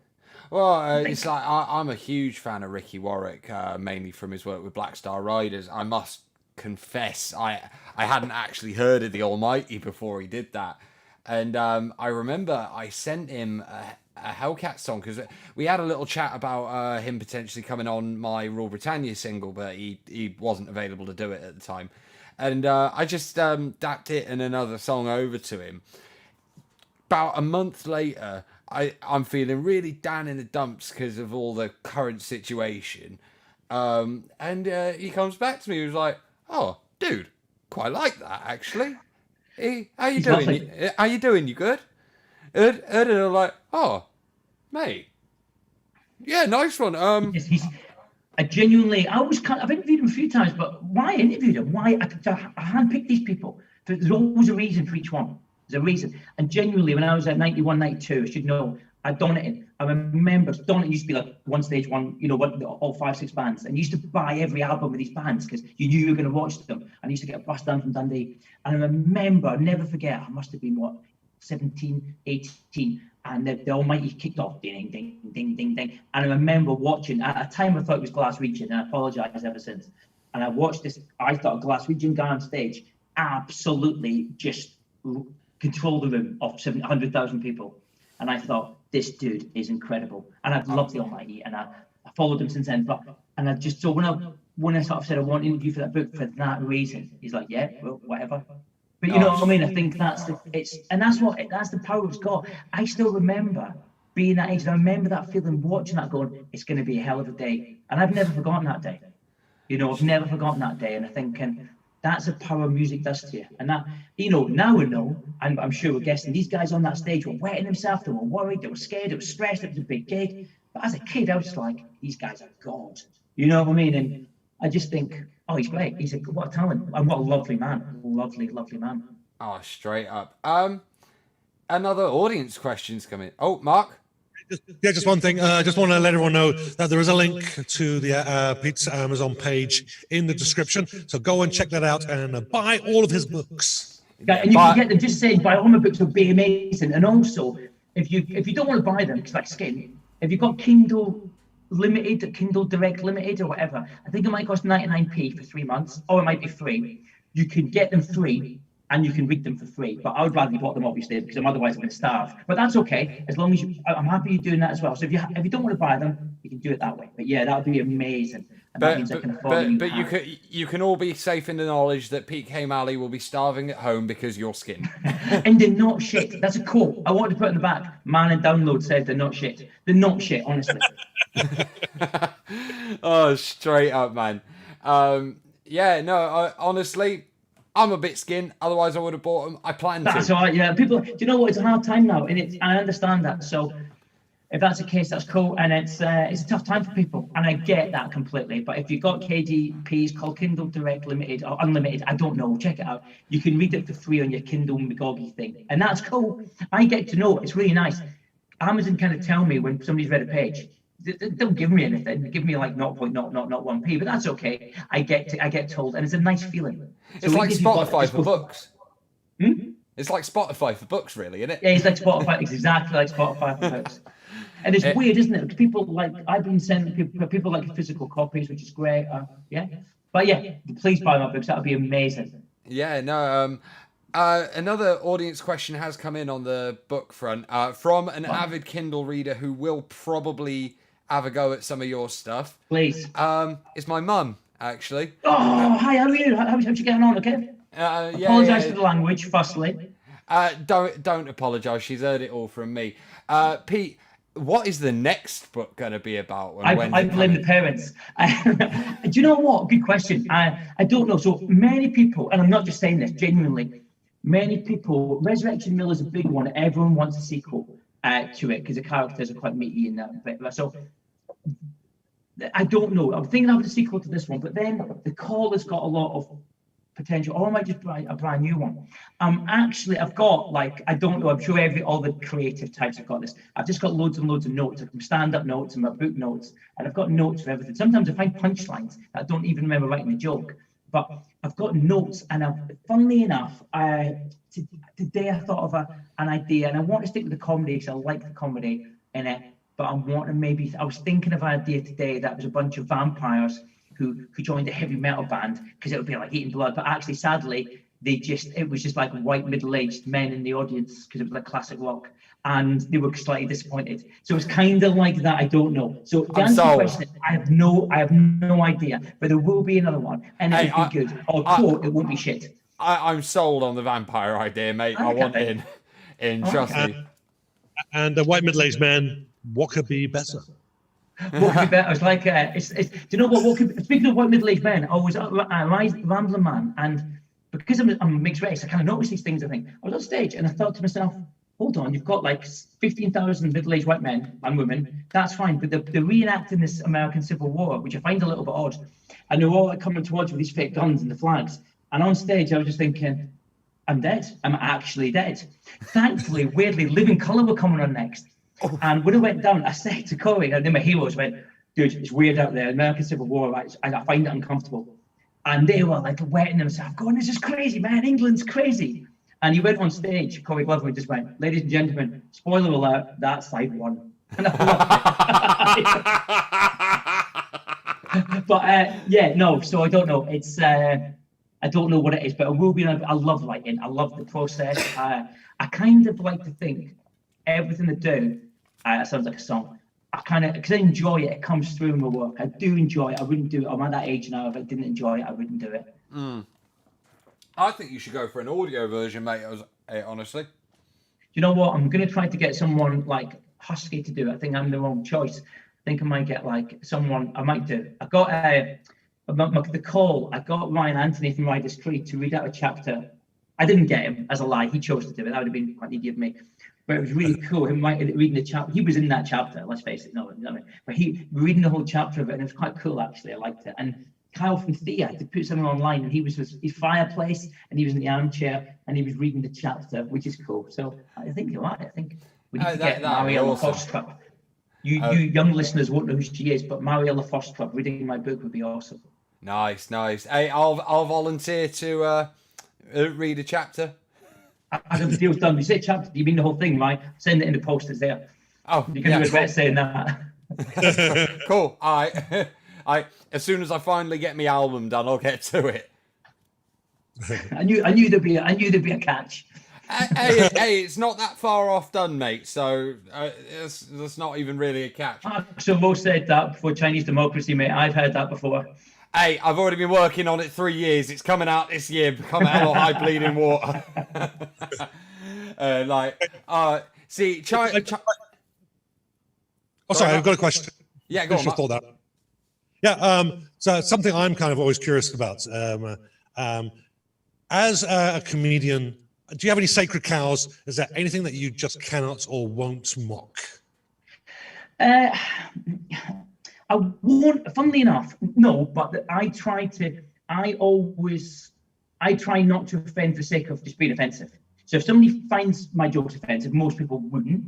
[SPEAKER 1] Well, it's like I'm a huge fan of Ricky Warwick, mainly from his work with Black Star Riders. I must confess, I hadn't actually heard of the Almighty before he did that. And I remember I sent him a Hellcat song, because we had a little chat about him potentially coming on my Rule Britannia single, but he wasn't available to do it at the time. And I just dapped it and another song over to him. About a month later, I'm feeling really down in the dumps because of all the current situation. And he comes back to me, he was like, oh, dude, quite like that, actually. Hey, how you doing? How you doing? You good? And I'm like, oh, mate, yeah, nice one.
[SPEAKER 3] I genuinely, I've interviewed him a few times, but why I interviewed him? Why I handpicked these people? There's always a reason for each one. There's a reason. And genuinely, when I was at 91, 92, I should know, I Donington. I remember Donington used to be like one stage one, all 5, 6 bands. And you used to buy every album of these bands because you knew you were going to watch them. And I used to get a bus down from Dundee. And I remember, I'll never forget, I must have been, 17, 18. And the Almighty kicked off, ding, ding, ding, ding, ding. And I remember watching, at a time I thought it was Glaswegian, and I apologise ever since. And I watched this, I thought a Glaswegian guy on stage absolutely just controlled the room of 700,000 people. And I thought, this dude is incredible. And I've loved the Almighty, and I followed him since then. And I just, so when I sort of said I want to interview for that book for that reason, he's like, yeah, well, whatever. But you know what I mean? I think that's the power it's got. I still remember being that age, and I remember that feeling, watching that, going, it's going to be a hell of a day. And I've never forgotten that day. I've never forgotten that day. And I think, that's the power music does to you. And that, now we know, and I'm sure we're guessing, these guys on that stage were wetting themselves, they were worried, they were scared, they were stressed, it was a big gig. But as a kid, I was just like, these guys are God. You know what I mean? And I just think, oh, he's great. What a talent. And what a lovely man. Lovely, lovely man.
[SPEAKER 1] Oh, straight up. Another audience question's coming. Oh, Mark?
[SPEAKER 2] Just one thing. Just want to let everyone know that there is a link to the Pete's Amazon page in the description. So go and check that out and buy all of his books.
[SPEAKER 3] Yeah, and you can get them. Just saying, buy all my books, will be amazing. And also, if you don't want to buy them, because like Skin, if you've got Kindle Limited, Kindle Direct Limited, or whatever, I think it might cost 99p for 3 months, or it might be free. You can get them free, and you can read them for free. But I would rather you bought them, obviously, because otherwise I'm going to starve. But that's okay, as long as I'm happy you're doing that as well. So if you don't want to buy them, you can do it that way. But yeah, that would be amazing. And that means I can afford
[SPEAKER 1] you can all be safe in the knowledge that PK Mally will be starving at home because your skin.
[SPEAKER 3] And they're not shit. That's a quote I wanted to put in the back. Man in download said they're not shit. They're not shit, honestly.
[SPEAKER 1] Oh, straight up, man. Honestly, I'm a bit skinned. Otherwise, I would have bought them. I planned to.
[SPEAKER 3] That's all right. Yeah, people. Do you know what? It's a hard time now, and I understand that. So, if that's the case, that's cool. And it's a tough time for people, and I get that completely. But if you've got KDPs called Kindle Direct Limited or Unlimited, I don't know. Check it out. You can read it for free on your Kindle Magoggy thing, and that's cool. I get to know. It's really nice. Amazon kind of tell me when somebody's read a page. They don't give me anything. They give me like 0.001p, but that's okay. I get told, and it's a nice feeling.
[SPEAKER 1] It's like Spotify for books. It's like Spotify for books, really, isn't it?
[SPEAKER 3] Yeah, it's like Spotify. It's exactly like Spotify for books. And it's weird, isn't it? Because people like, I've been sending people like physical copies, which is great. Yeah, but yeah, please buy my books. That would be amazing.
[SPEAKER 1] Yeah, no. Another audience question has come in on the book front from an avid Kindle reader who will probably have a go at some of your stuff.
[SPEAKER 3] Please.
[SPEAKER 1] It's my mum, actually.
[SPEAKER 3] Oh, hi, how are you? How's you getting on, okay? Apologise for the language, firstly.
[SPEAKER 1] Don't apologise. She's heard it all from me. Pete, what is the next book going to be about?
[SPEAKER 3] I blame the parents. Do you know what? Good question. I don't know. So many people, and I'm not just saying this, genuinely, many people, Resurrection Mill is a big one. Everyone wants a sequel to it because the characters are quite meaty in that bit. So I don't know. I'm thinking of a sequel to this one, but then the call has got a lot of potential, or I might just buy a brand new one. Actually, I've got I don't know, I'm sure all the creative types have got this. I've just got loads and loads of notes, like stand-up notes and my book notes, and I've got notes for everything. Sometimes I find punchlines that I don't even remember writing a joke, but I've got notes, and funnily enough, today I thought of an idea, and I want to stick with the comedy because I like the comedy in it, but I was thinking of an idea today that was a bunch of vampires who joined a heavy metal band because it would be like eating blood, but actually, sadly, it was just like white middle-aged men in the audience because it was like classic rock, and they were slightly disappointed. So it's kind of like that. I don't know. So to answer the question, I have no idea, but there will be another one, and it will be good. Or quote, it won't be shit.
[SPEAKER 1] I'm sold on the vampire idea, mate. I want in. Trust me.
[SPEAKER 2] And the white middle-aged man, what could be better?
[SPEAKER 3] What could be better? It's like, do you know what could be, speaking of white middle-aged men, I was a rambling man, and because I'm a mixed race, I kind of noticed these things. I think I was on stage and I thought to myself, hold on, you've got like 15,000 middle-aged white men and women, that's fine, but they're reenacting this American Civil War, which I find a little bit odd, and they're all like coming towards with these fake guns and the flags, and on stage I was just thinking, I'm dead. I'm actually dead. Thankfully, weirdly, Living Colour were coming on next. And when I went down, I said to Corey, and then my heroes went, dude, it's weird out there. American Civil War, right? I find it uncomfortable. And they were like wetting themselves, going, this is crazy, man. England's crazy. And he went on stage, Corey Glover, just went, ladies and gentlemen, spoiler alert, that's side one. And I loved it. But no, so I don't know. It's I don't know what it is, but it will be. I love writing. I love the process. I kind of like to think everything I do. It sounds like a song. Because I enjoy it. It comes through in my work. I do enjoy it. I wouldn't do it. I'm at that age now. If I didn't enjoy it, I wouldn't do it.
[SPEAKER 1] I think you should go for an audio version, mate. Honestly.
[SPEAKER 3] You know what? I'm going to try to get someone like Husky to do it. I think I'm the wrong choice. I think I might get like someone. I might do. I got the call. I got Ryan Anthony from Riders Creed to read out a chapter. I didn't get him as a lie. He chose to do it. That would have been quite needy of me. But it was really cool. Him reading the chapter. He was in that chapter. Let's face it. No, you know what I mean? But he reading the whole chapter of it, and it was quite cool actually. I liked it. And Kyle from Thea had to put something online, and he was his fireplace, and he was in the armchair, and he was reading the chapter, which is cool. So I think you're right. I think we need to get Mariella Fostrup. You young listeners won't know who she is, but Mariella Fostrup reading my book would be awesome.
[SPEAKER 1] Nice. Hey, I'll volunteer to read a chapter.
[SPEAKER 3] I don't the deal's done. You say chapter, you mean the whole thing, right? Send it in the post, it's there.
[SPEAKER 1] Oh,
[SPEAKER 3] You're going
[SPEAKER 1] yeah,
[SPEAKER 3] to regret saying that.
[SPEAKER 1] cool. I as soon as I finally get my album done, I'll get to it.
[SPEAKER 3] I knew there'd be a catch.
[SPEAKER 1] Hey, it's not that far off done, mate. So that's not even really a catch.
[SPEAKER 3] So Mo said that before Chinese democracy, mate. I've heard that before.
[SPEAKER 1] Hey, I've already been working on it 3 years. It's coming out this year. Become hell high bleeding water. See,
[SPEAKER 2] Oh, sorry, I've got a question.
[SPEAKER 1] Yeah, go on.
[SPEAKER 2] Finish your thought there. Yeah, so something I'm kind of always curious about. As a comedian, do you have any sacred cows? Is there anything that you just cannot or won't mock?
[SPEAKER 3] I won't, funnily enough, no, but I try not to offend for the sake of just being offensive. So if somebody finds my jokes offensive, most people wouldn't,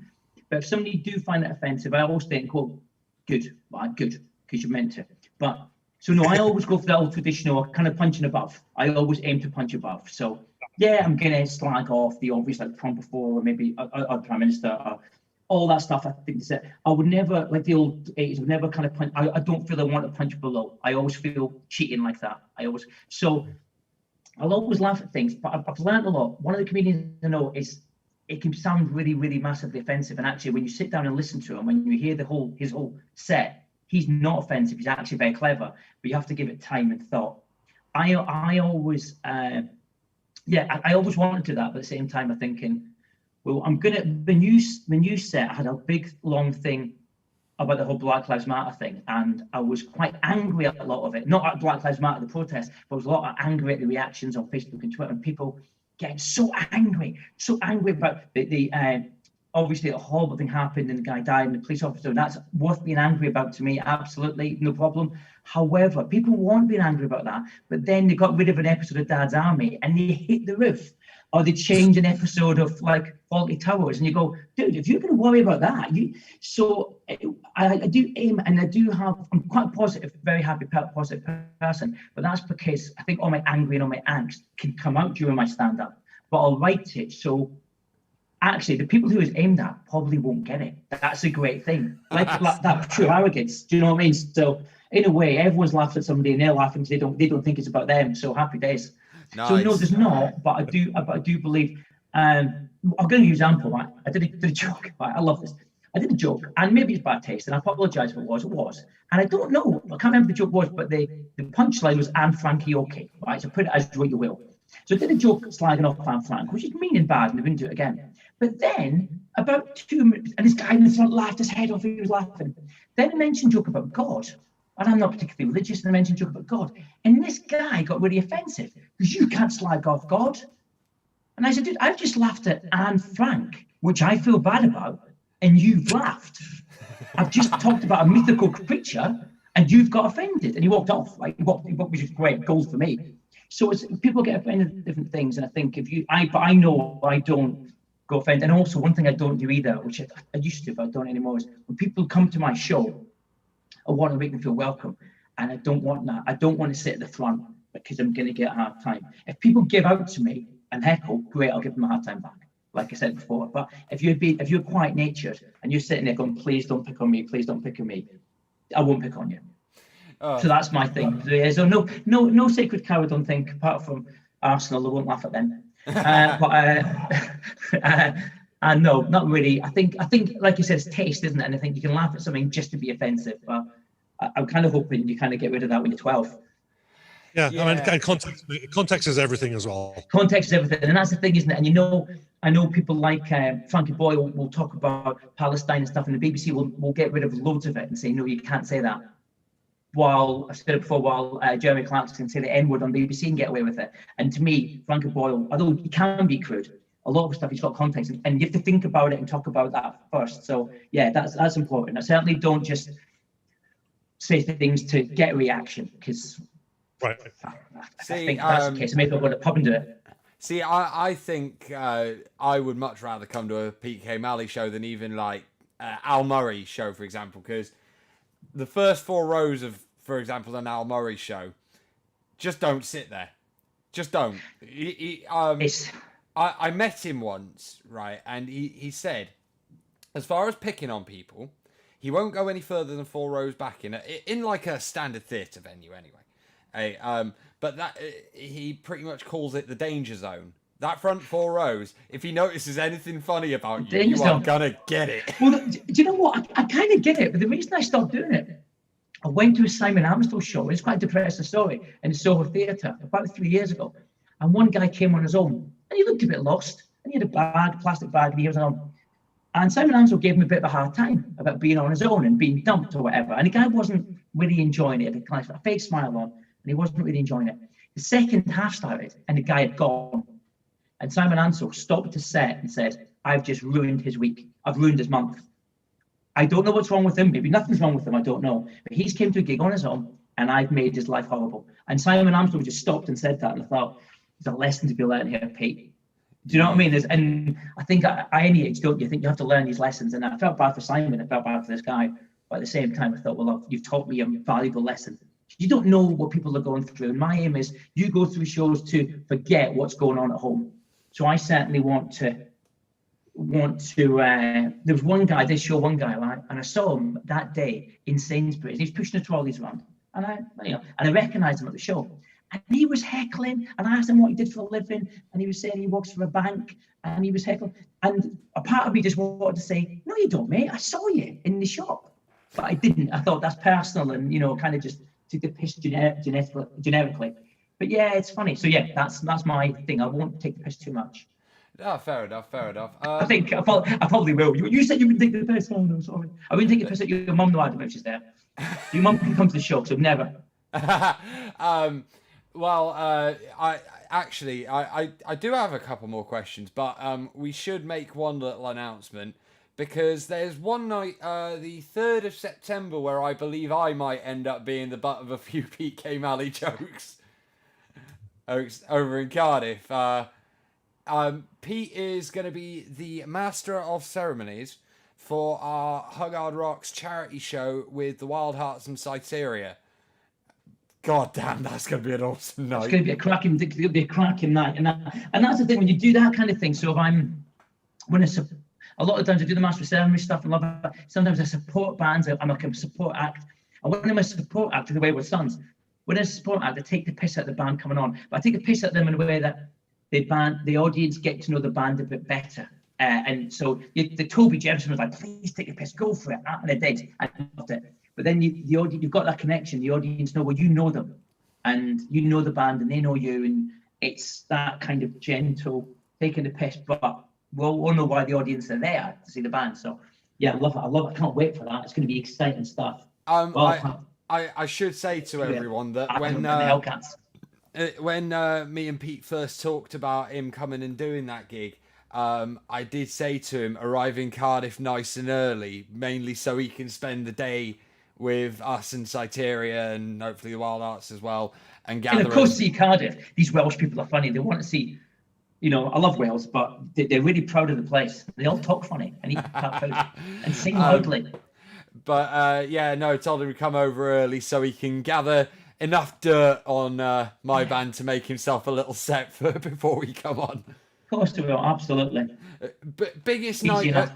[SPEAKER 3] but if somebody do find it offensive, I always think, well, good, because you're meant to. But so no, I always go for the old traditional kind of punching above. I always aim to punch above. So yeah, I'm gonna slag off the obvious, like Trump before, or maybe a prime minister, or all that stuff. I think that I would never, like the old 80s, I would never kind of punch. I don't feel I want to punch below. I always feel cheating like that. So I'll always laugh at things, but I've learned a lot. One of the comedians I know is, it can sound really, really massively offensive. And actually, when you sit down and listen to him, when you hear his whole set, he's not offensive. He's actually very clever, but you have to give it time and thought. I always, I always wanted to do that, but at the same time, I'm thinking, well, the new set, I had a big, long thing about the whole Black Lives Matter thing, and I was quite angry at a lot of it. Not at Black Lives Matter, the protest, but I was a lot angry at the reactions on Facebook and Twitter, and people getting so angry about the obviously a horrible thing happened and the guy died and the police officer, and that's worth being angry about to me, absolutely, no problem. However, people weren't being angry about that, but then they got rid of an episode of Dad's Army and they hit the roof, or they change an episode of like Faulty Towers, and you go, dude, if you're going to worry about that, I do aim, and I'm quite positive, very happy, positive person, but that's because I think all my anger and all my angst can come out during my stand-up, but I'll write it so actually the people who it's aimed at probably won't get it. That's a great thing, like that true arrogance. Do you know what I mean? So in a way, everyone's laughing at somebody and they're laughing because they don't think it's about them. So happy days. Nice. So no, there's not, but I do believe. I'm going to use example. Right? I did a joke. Right? I love this. I did a joke, and maybe it's bad taste, and I apologise if it was. It was, and I don't know. I can't remember the joke was, but the punchline was "and Frankie okay." Right, so put it as what you will. So I did a joke slagging off Anne Frank, which is mean and bad, and I wouldn't do it again. But then about 2 minutes, and this guy in the front laughed his head off. He was laughing. Then I mentioned a joke about God. And I'm not particularly religious, and I mentioned a joke about God. And this guy got really offensive because you can't slag off God. And I said, dude, I've just laughed at Anne Frank, which I feel bad about, and you've laughed. I've just talked about a mythical creature, and you've got offended. And he walked off, which is great, gold for me. So people get offended at different things, and I think but I know I don't go offend. And also one thing I don't do either, which I used to, but I don't anymore, is when people come to my show, I want to make them feel welcome, and I don't want that. I don't want to sit at the front because I'm going to get a hard time. If people give out to me and heckle, great, I'll give them a hard time back, like I said before. But if you're quiet natured and you're sitting there going, please don't pick on me, please don't pick on me, I won't pick on you. So that's my thing. So no sacred cow, I don't think, apart from Arsenal. I won't laugh at them. And no, not really. I think, like you said, it's taste, isn't it? And I think you can laugh at something just to be offensive. But I'm kind of hoping you kind of get rid of that when you're 12.
[SPEAKER 2] Yeah. I mean, context is everything as well.
[SPEAKER 3] Context is everything, and that's the thing, isn't it? And I know people like Frankie Boyle will talk about Palestine and stuff, and the BBC will get rid of loads of it and say, no, you can't say that. While I've said it before, while Jeremy Clarkson can say the N-word on BBC and get away with it. And to me, Frankie Boyle, although he can be crude, a lot of the stuff he's got context, and you have to think about it and talk about that first. So yeah, that's important. I certainly don't just say things to get a reaction, because
[SPEAKER 2] right.
[SPEAKER 3] I think that's the case. Maybe I'll go to the pub and do it.
[SPEAKER 1] See, I think I would much rather come to a PK Mally show than even like Al Murray show, for example, because the first 4 rows of, for example, an Al Murray show, just don't sit there. Just don't. I met him once, right? And he said, as far as picking on people, he won't go any further than 4 rows back in like a standard theatre venue anyway. But that he pretty much calls it the danger zone. That front 4 rows, if he notices anything funny about you, you are gonna get it.
[SPEAKER 3] Well, do you know what? I kind of get it, but the reason I stopped doing it, I went to a Simon Amstel show. It's quite a depressing story in the Soho Theatre about 3 years ago. And one guy came on his own, and he looked a bit lost. And he had a plastic bag, and he was on. And Simon Amstel gave him a bit of a hard time about being on his own and being dumped or whatever. And the guy wasn't really enjoying it. He had kind of a fake smile on, and he wasn't really enjoying it. The second half started, and the guy had gone. And Simon Amstel stopped the set and said, "I've just ruined his week. I've ruined his month. I don't know what's wrong with him. Maybe nothing's wrong with him. I don't know. But he's came to a gig on his own, and I've made his life horrible." And Simon Amstel just stopped and said that, and I thought, there's a lesson to be learned here, Pete. Do you know what I mean? And I think at any age, don't you think you have to learn these lessons? And I felt bad for Simon. I felt bad for this guy. But at the same time, I thought, well, you've taught me a valuable lesson. You don't know what people are going through. And my aim is you go through shows to forget what's going on at home. So I certainly want to. There was one guy, I did show one guy, right? And I saw him that day in Sainsbury's. He was pushing the trolleys around. And I recognized him at the show. And he was heckling, and I asked him what he did for a living, and he was saying he works for a bank, and he was heckling. And a part of me just wanted to say, "No, you don't, mate. I saw you in the shop." But I didn't. I thought that's personal, and kind of just took the piss generically. But yeah, it's funny. So yeah, that's my thing. I won't take the piss too much.
[SPEAKER 1] Ah, fair enough.
[SPEAKER 3] I think I probably will. You said you wouldn't take the piss. Oh no, sorry. I wouldn't take the piss at your mum, no, Adam, if she's there. Your mum can come to the show, so never.
[SPEAKER 1] Well, I do have a couple more questions, but we should make one little announcement, because there's one night, the 3rd of September, where I believe I might end up being the butt of a few PK Mally jokes over in Cardiff. Pete is going to be the master of ceremonies for our Huggard Rocks charity show with the Wild Hearts and Cyteria. God damn, that's going to be an awesome night.
[SPEAKER 3] It's going to be a cracking night. And that's the thing, when you do that kind of thing. So if a lot of times I do the master of ceremony stuff and love it. Sometimes I support bands. I'm like a support act. And when I'm a support act to the Wayward Sons, when I'm a support act, I take the piss out of the band coming on. But I take the piss at them in a way that the audience get to know the band a bit better. And so the Toby Jefferson was like, "Please take the piss, go for it." And I did. I loved it. But then the audience, you've got that connection. The audience know, well, you know them, and you know the band, and they know you, and it's that kind of gentle taking the piss. But we'll know why the audience are there to see the band. So yeah, I love it. I can't wait for that. It's going to be exciting stuff.
[SPEAKER 1] I should say to everyone that when me and Pete first talked about him coming and doing that gig, I did say to him, arrive in Cardiff nice and early, mainly so he can spend the day with us and Cyteria and hopefully the Wild Arts as well, and gather.
[SPEAKER 3] And of course, see Cardiff. These Welsh people are funny. They want to see. I love Wales, but they're really proud of the place. They all talk funny and eat cat food and sing loudly.
[SPEAKER 1] But told him to come over early so he can gather enough dirt on my band to make himself a little set for before we come on.
[SPEAKER 3] Of course they will, absolutely.
[SPEAKER 1] Biggest
[SPEAKER 3] Easy enough.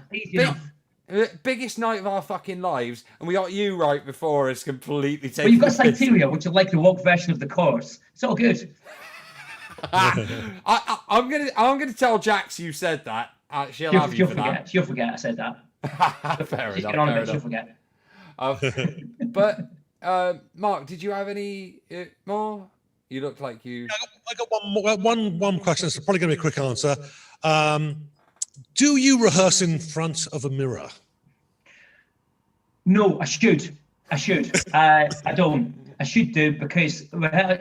[SPEAKER 1] Biggest night of our fucking lives, and we got you right before us completely taken.
[SPEAKER 3] Well, you've got Cyteria, which is like the walk version of the chorus. It's all good.
[SPEAKER 1] I'm gonna tell Jax you said that. She'll have you for that.
[SPEAKER 3] She'll forget I said that.
[SPEAKER 1] Fair enough.
[SPEAKER 3] She'll forget.
[SPEAKER 1] But Mark, did you have any more? You looked like you.
[SPEAKER 2] I got one question. It's probably going to be a quick answer. Do you rehearse in front of a mirror?
[SPEAKER 3] No, I should. I don't. I should do, because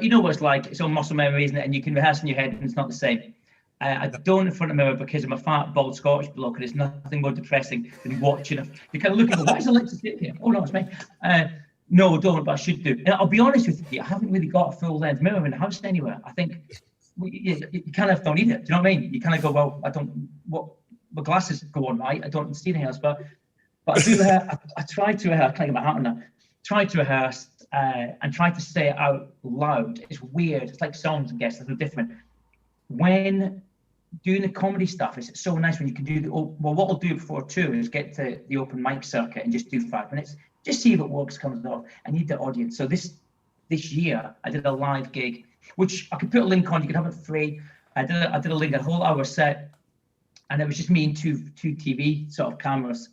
[SPEAKER 3] you know what it's like. It's all muscle memory, isn't it? And you can rehearse in your head, and it's not the same. I don't in front of a mirror because I'm a fat, bald Scottish bloke, and it's nothing more depressing than watching it. You kind of look at, why is Alexa sitting here? Oh no, it's me. No, don't, but I should do. And I'll be honest with you, I haven't really got a full-length mirror in the house anywhere. I think you kind of don't need it. Do you know what I mean? You kind of go, well, I don't. What my glasses go on, right? I don't see anything else, but I do. I try to rehearse. I can't get my hat on that. Try to rehearse and try to say it out loud. It's weird. It's like songs, I guess. They're different. When doing the comedy stuff is so nice when you can do well, what I'll do before tour is get to the open mic circuit and just do 5 minutes, just see if it works, comes off. I need the audience. So this year I did a live gig, which I could put a link on, you could have it free. I did a link, a whole hour set, and it was just me and two TV sort of cameras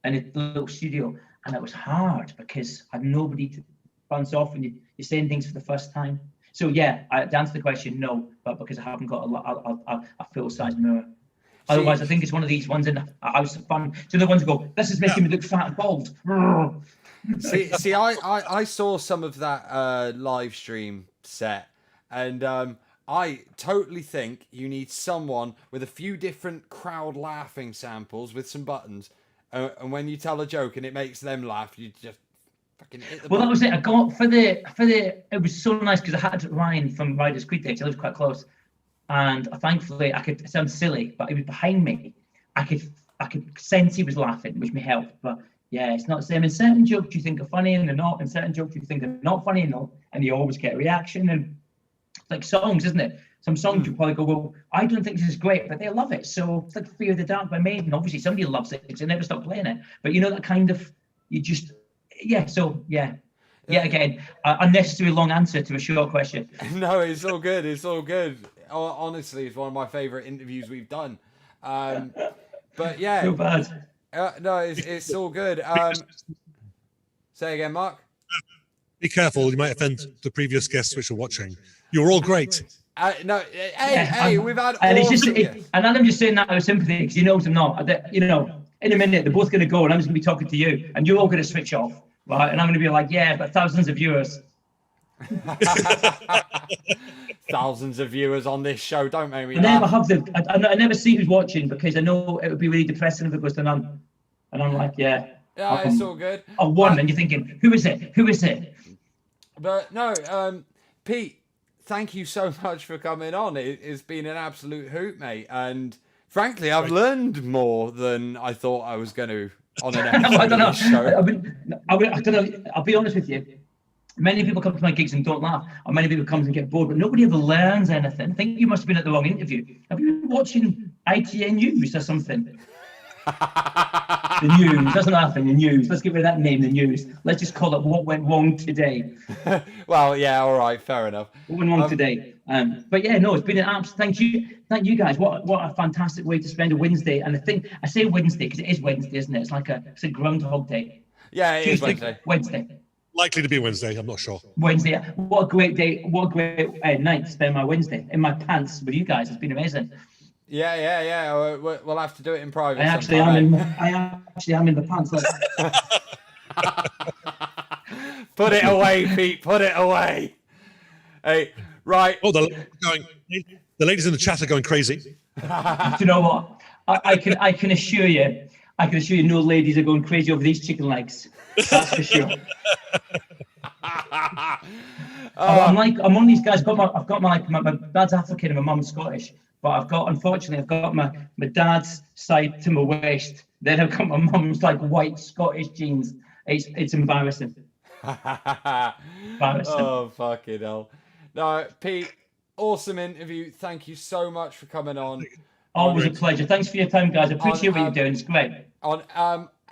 [SPEAKER 3] in a little studio. And it was hard because I had nobody to bounce off when you're saying things for the first time. So yeah, to answer the question, no, but because I haven't got a full-size mirror. Otherwise, I think it's one of these ones in a house of fun. So the ones who go, this is making me look fat and bald.
[SPEAKER 1] See, I saw some of that live stream set, and I totally think you need someone with a few different crowd laughing samples with some buttons, and when you tell a joke and it makes them laugh, you just fucking hit the button.
[SPEAKER 3] That was it. I got for the it was so nice because I had Ryan from Riders Creek there, 'cause I lived quite close, and thankfully I could, it sounds silly, but he was behind me. I could sense he was laughing, which may help. But yeah, it's not the same. In certain jokes you think are funny and they're not, and certain jokes you think are not funny and you always get a reaction. And it's like songs, isn't it? Some songs you probably go, well, I don't think this is great, but they love it. So it's like Fear of the Dark by Maiden. Obviously somebody loves it, so they never stop playing it. But you know that kind of, you just, yeah. So yeah. Yeah, again, unnecessary long answer to a short question.
[SPEAKER 1] No, it's all good. It's all good. Honestly, it's one of my favourite interviews we've done. But yeah.
[SPEAKER 3] So bad.
[SPEAKER 1] No, it's all good. Say again, Mark.
[SPEAKER 2] Be careful, you might offend the previous guests which are watching. You're all great.
[SPEAKER 1] No, hey, we've had
[SPEAKER 3] and it's just,
[SPEAKER 1] awesome guests.
[SPEAKER 3] and I'm just saying that out of sympathy because he knows I'm not. You know, in a minute they're both going to go, and I'm just going to be talking to you, and you're all going to switch off, right? And I'm going to be like, yeah, but thousands of viewers.
[SPEAKER 1] Thousands of viewers on this show. Don't make me
[SPEAKER 3] I never
[SPEAKER 1] laugh.
[SPEAKER 3] have I never see who's watching because I know it would be really depressing if it goes to none. And I'm like, yeah.
[SPEAKER 1] Yeah, it's all good.
[SPEAKER 3] Oh, one, and you're thinking, who is it? Who is it?
[SPEAKER 1] But no, Pete, thank you so much for coming on. It's been an absolute hoot, mate. And frankly, I've learned more than I thought I was going to on an episode
[SPEAKER 3] I don't know.
[SPEAKER 1] of this show.
[SPEAKER 3] I don't know. I'll be honest with you. Many people come to my gigs and don't laugh, or many people come and get bored, but nobody ever learns anything. I think you must have been at the wrong interview. Have you been watching ITN News or something? The news. Doesn't happen. The news. Let's get rid of that name. The news. Let's just call it what went wrong today.
[SPEAKER 1] Well, yeah, all right, fair enough.
[SPEAKER 3] What went wrong today? But yeah, no, it's been an absolute. Thank you guys. What a fantastic way to spend a Wednesday. And the thing I say Wednesday because it is Wednesday, isn't it? It's like it's a Groundhog Day.
[SPEAKER 1] Yeah, it is
[SPEAKER 3] Tuesday, Wednesday.
[SPEAKER 2] Likely to be Wednesday, I'm not sure.
[SPEAKER 3] Wednesday. What a great day. What a great night to spend my Wednesday in my pants with you guys. It's been amazing.
[SPEAKER 1] Yeah. We'll have to do it in private.
[SPEAKER 3] I actually am in the pants. Like.
[SPEAKER 1] Put it away, Pete. Put it away. Hey, right.
[SPEAKER 2] Oh, the ladies in the chat are going crazy.
[SPEAKER 3] Do you know what? I can assure you. No ladies are going crazy over these chicken legs. That's for sure. I'm one of these guys. I've got my dad's African and my mum's Scottish. But unfortunately, I've got my dad's side to my waist. Then I've got my mum's like white Scottish jeans. It's embarrassing. Embarrassing.
[SPEAKER 1] Oh, fucking hell. No, Pete, awesome interview. Thank you so much for coming on.
[SPEAKER 3] Always a pleasure. Thanks for your time, guys. I appreciate what you're doing. It's great.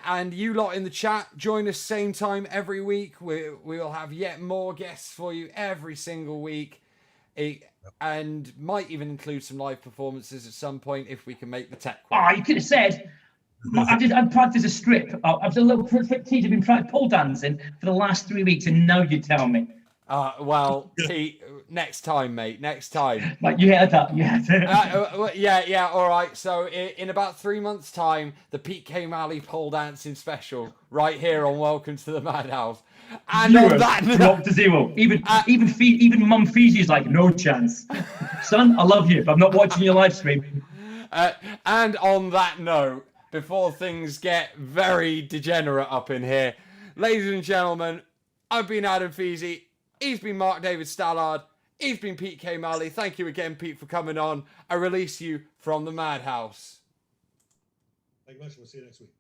[SPEAKER 1] And you lot in the chat, join us same time every week. We will have yet more guests for you every single week. And might even include some live performances at some point if we can make the tech work.
[SPEAKER 3] Oh, you could have said, I practiced a strip. I've done a little teacher, been practicing pole dancing for the last 3 weeks, and now you tell me.
[SPEAKER 1] Well, Pete, next time, mate. Next time.
[SPEAKER 3] Like you heard that?
[SPEAKER 1] Yeah. All right. So in about 3 months' time, the Pete K. Malley pole dancing special right here on Welcome to the Madhouse. And on that note,
[SPEAKER 3] drop to zero. Even Mum Feasey's like, no chance. Son, I love you, but I'm not watching your live stream.
[SPEAKER 1] And on that note, before things get very degenerate up in here, ladies and gentlemen, I've been Adam Feasey. He's been Mark David Stallard. He's been Pete K. Malley. Thank you again, Pete, for coming on. I release you from the Madhouse.
[SPEAKER 2] Thank you much. We'll see you next week.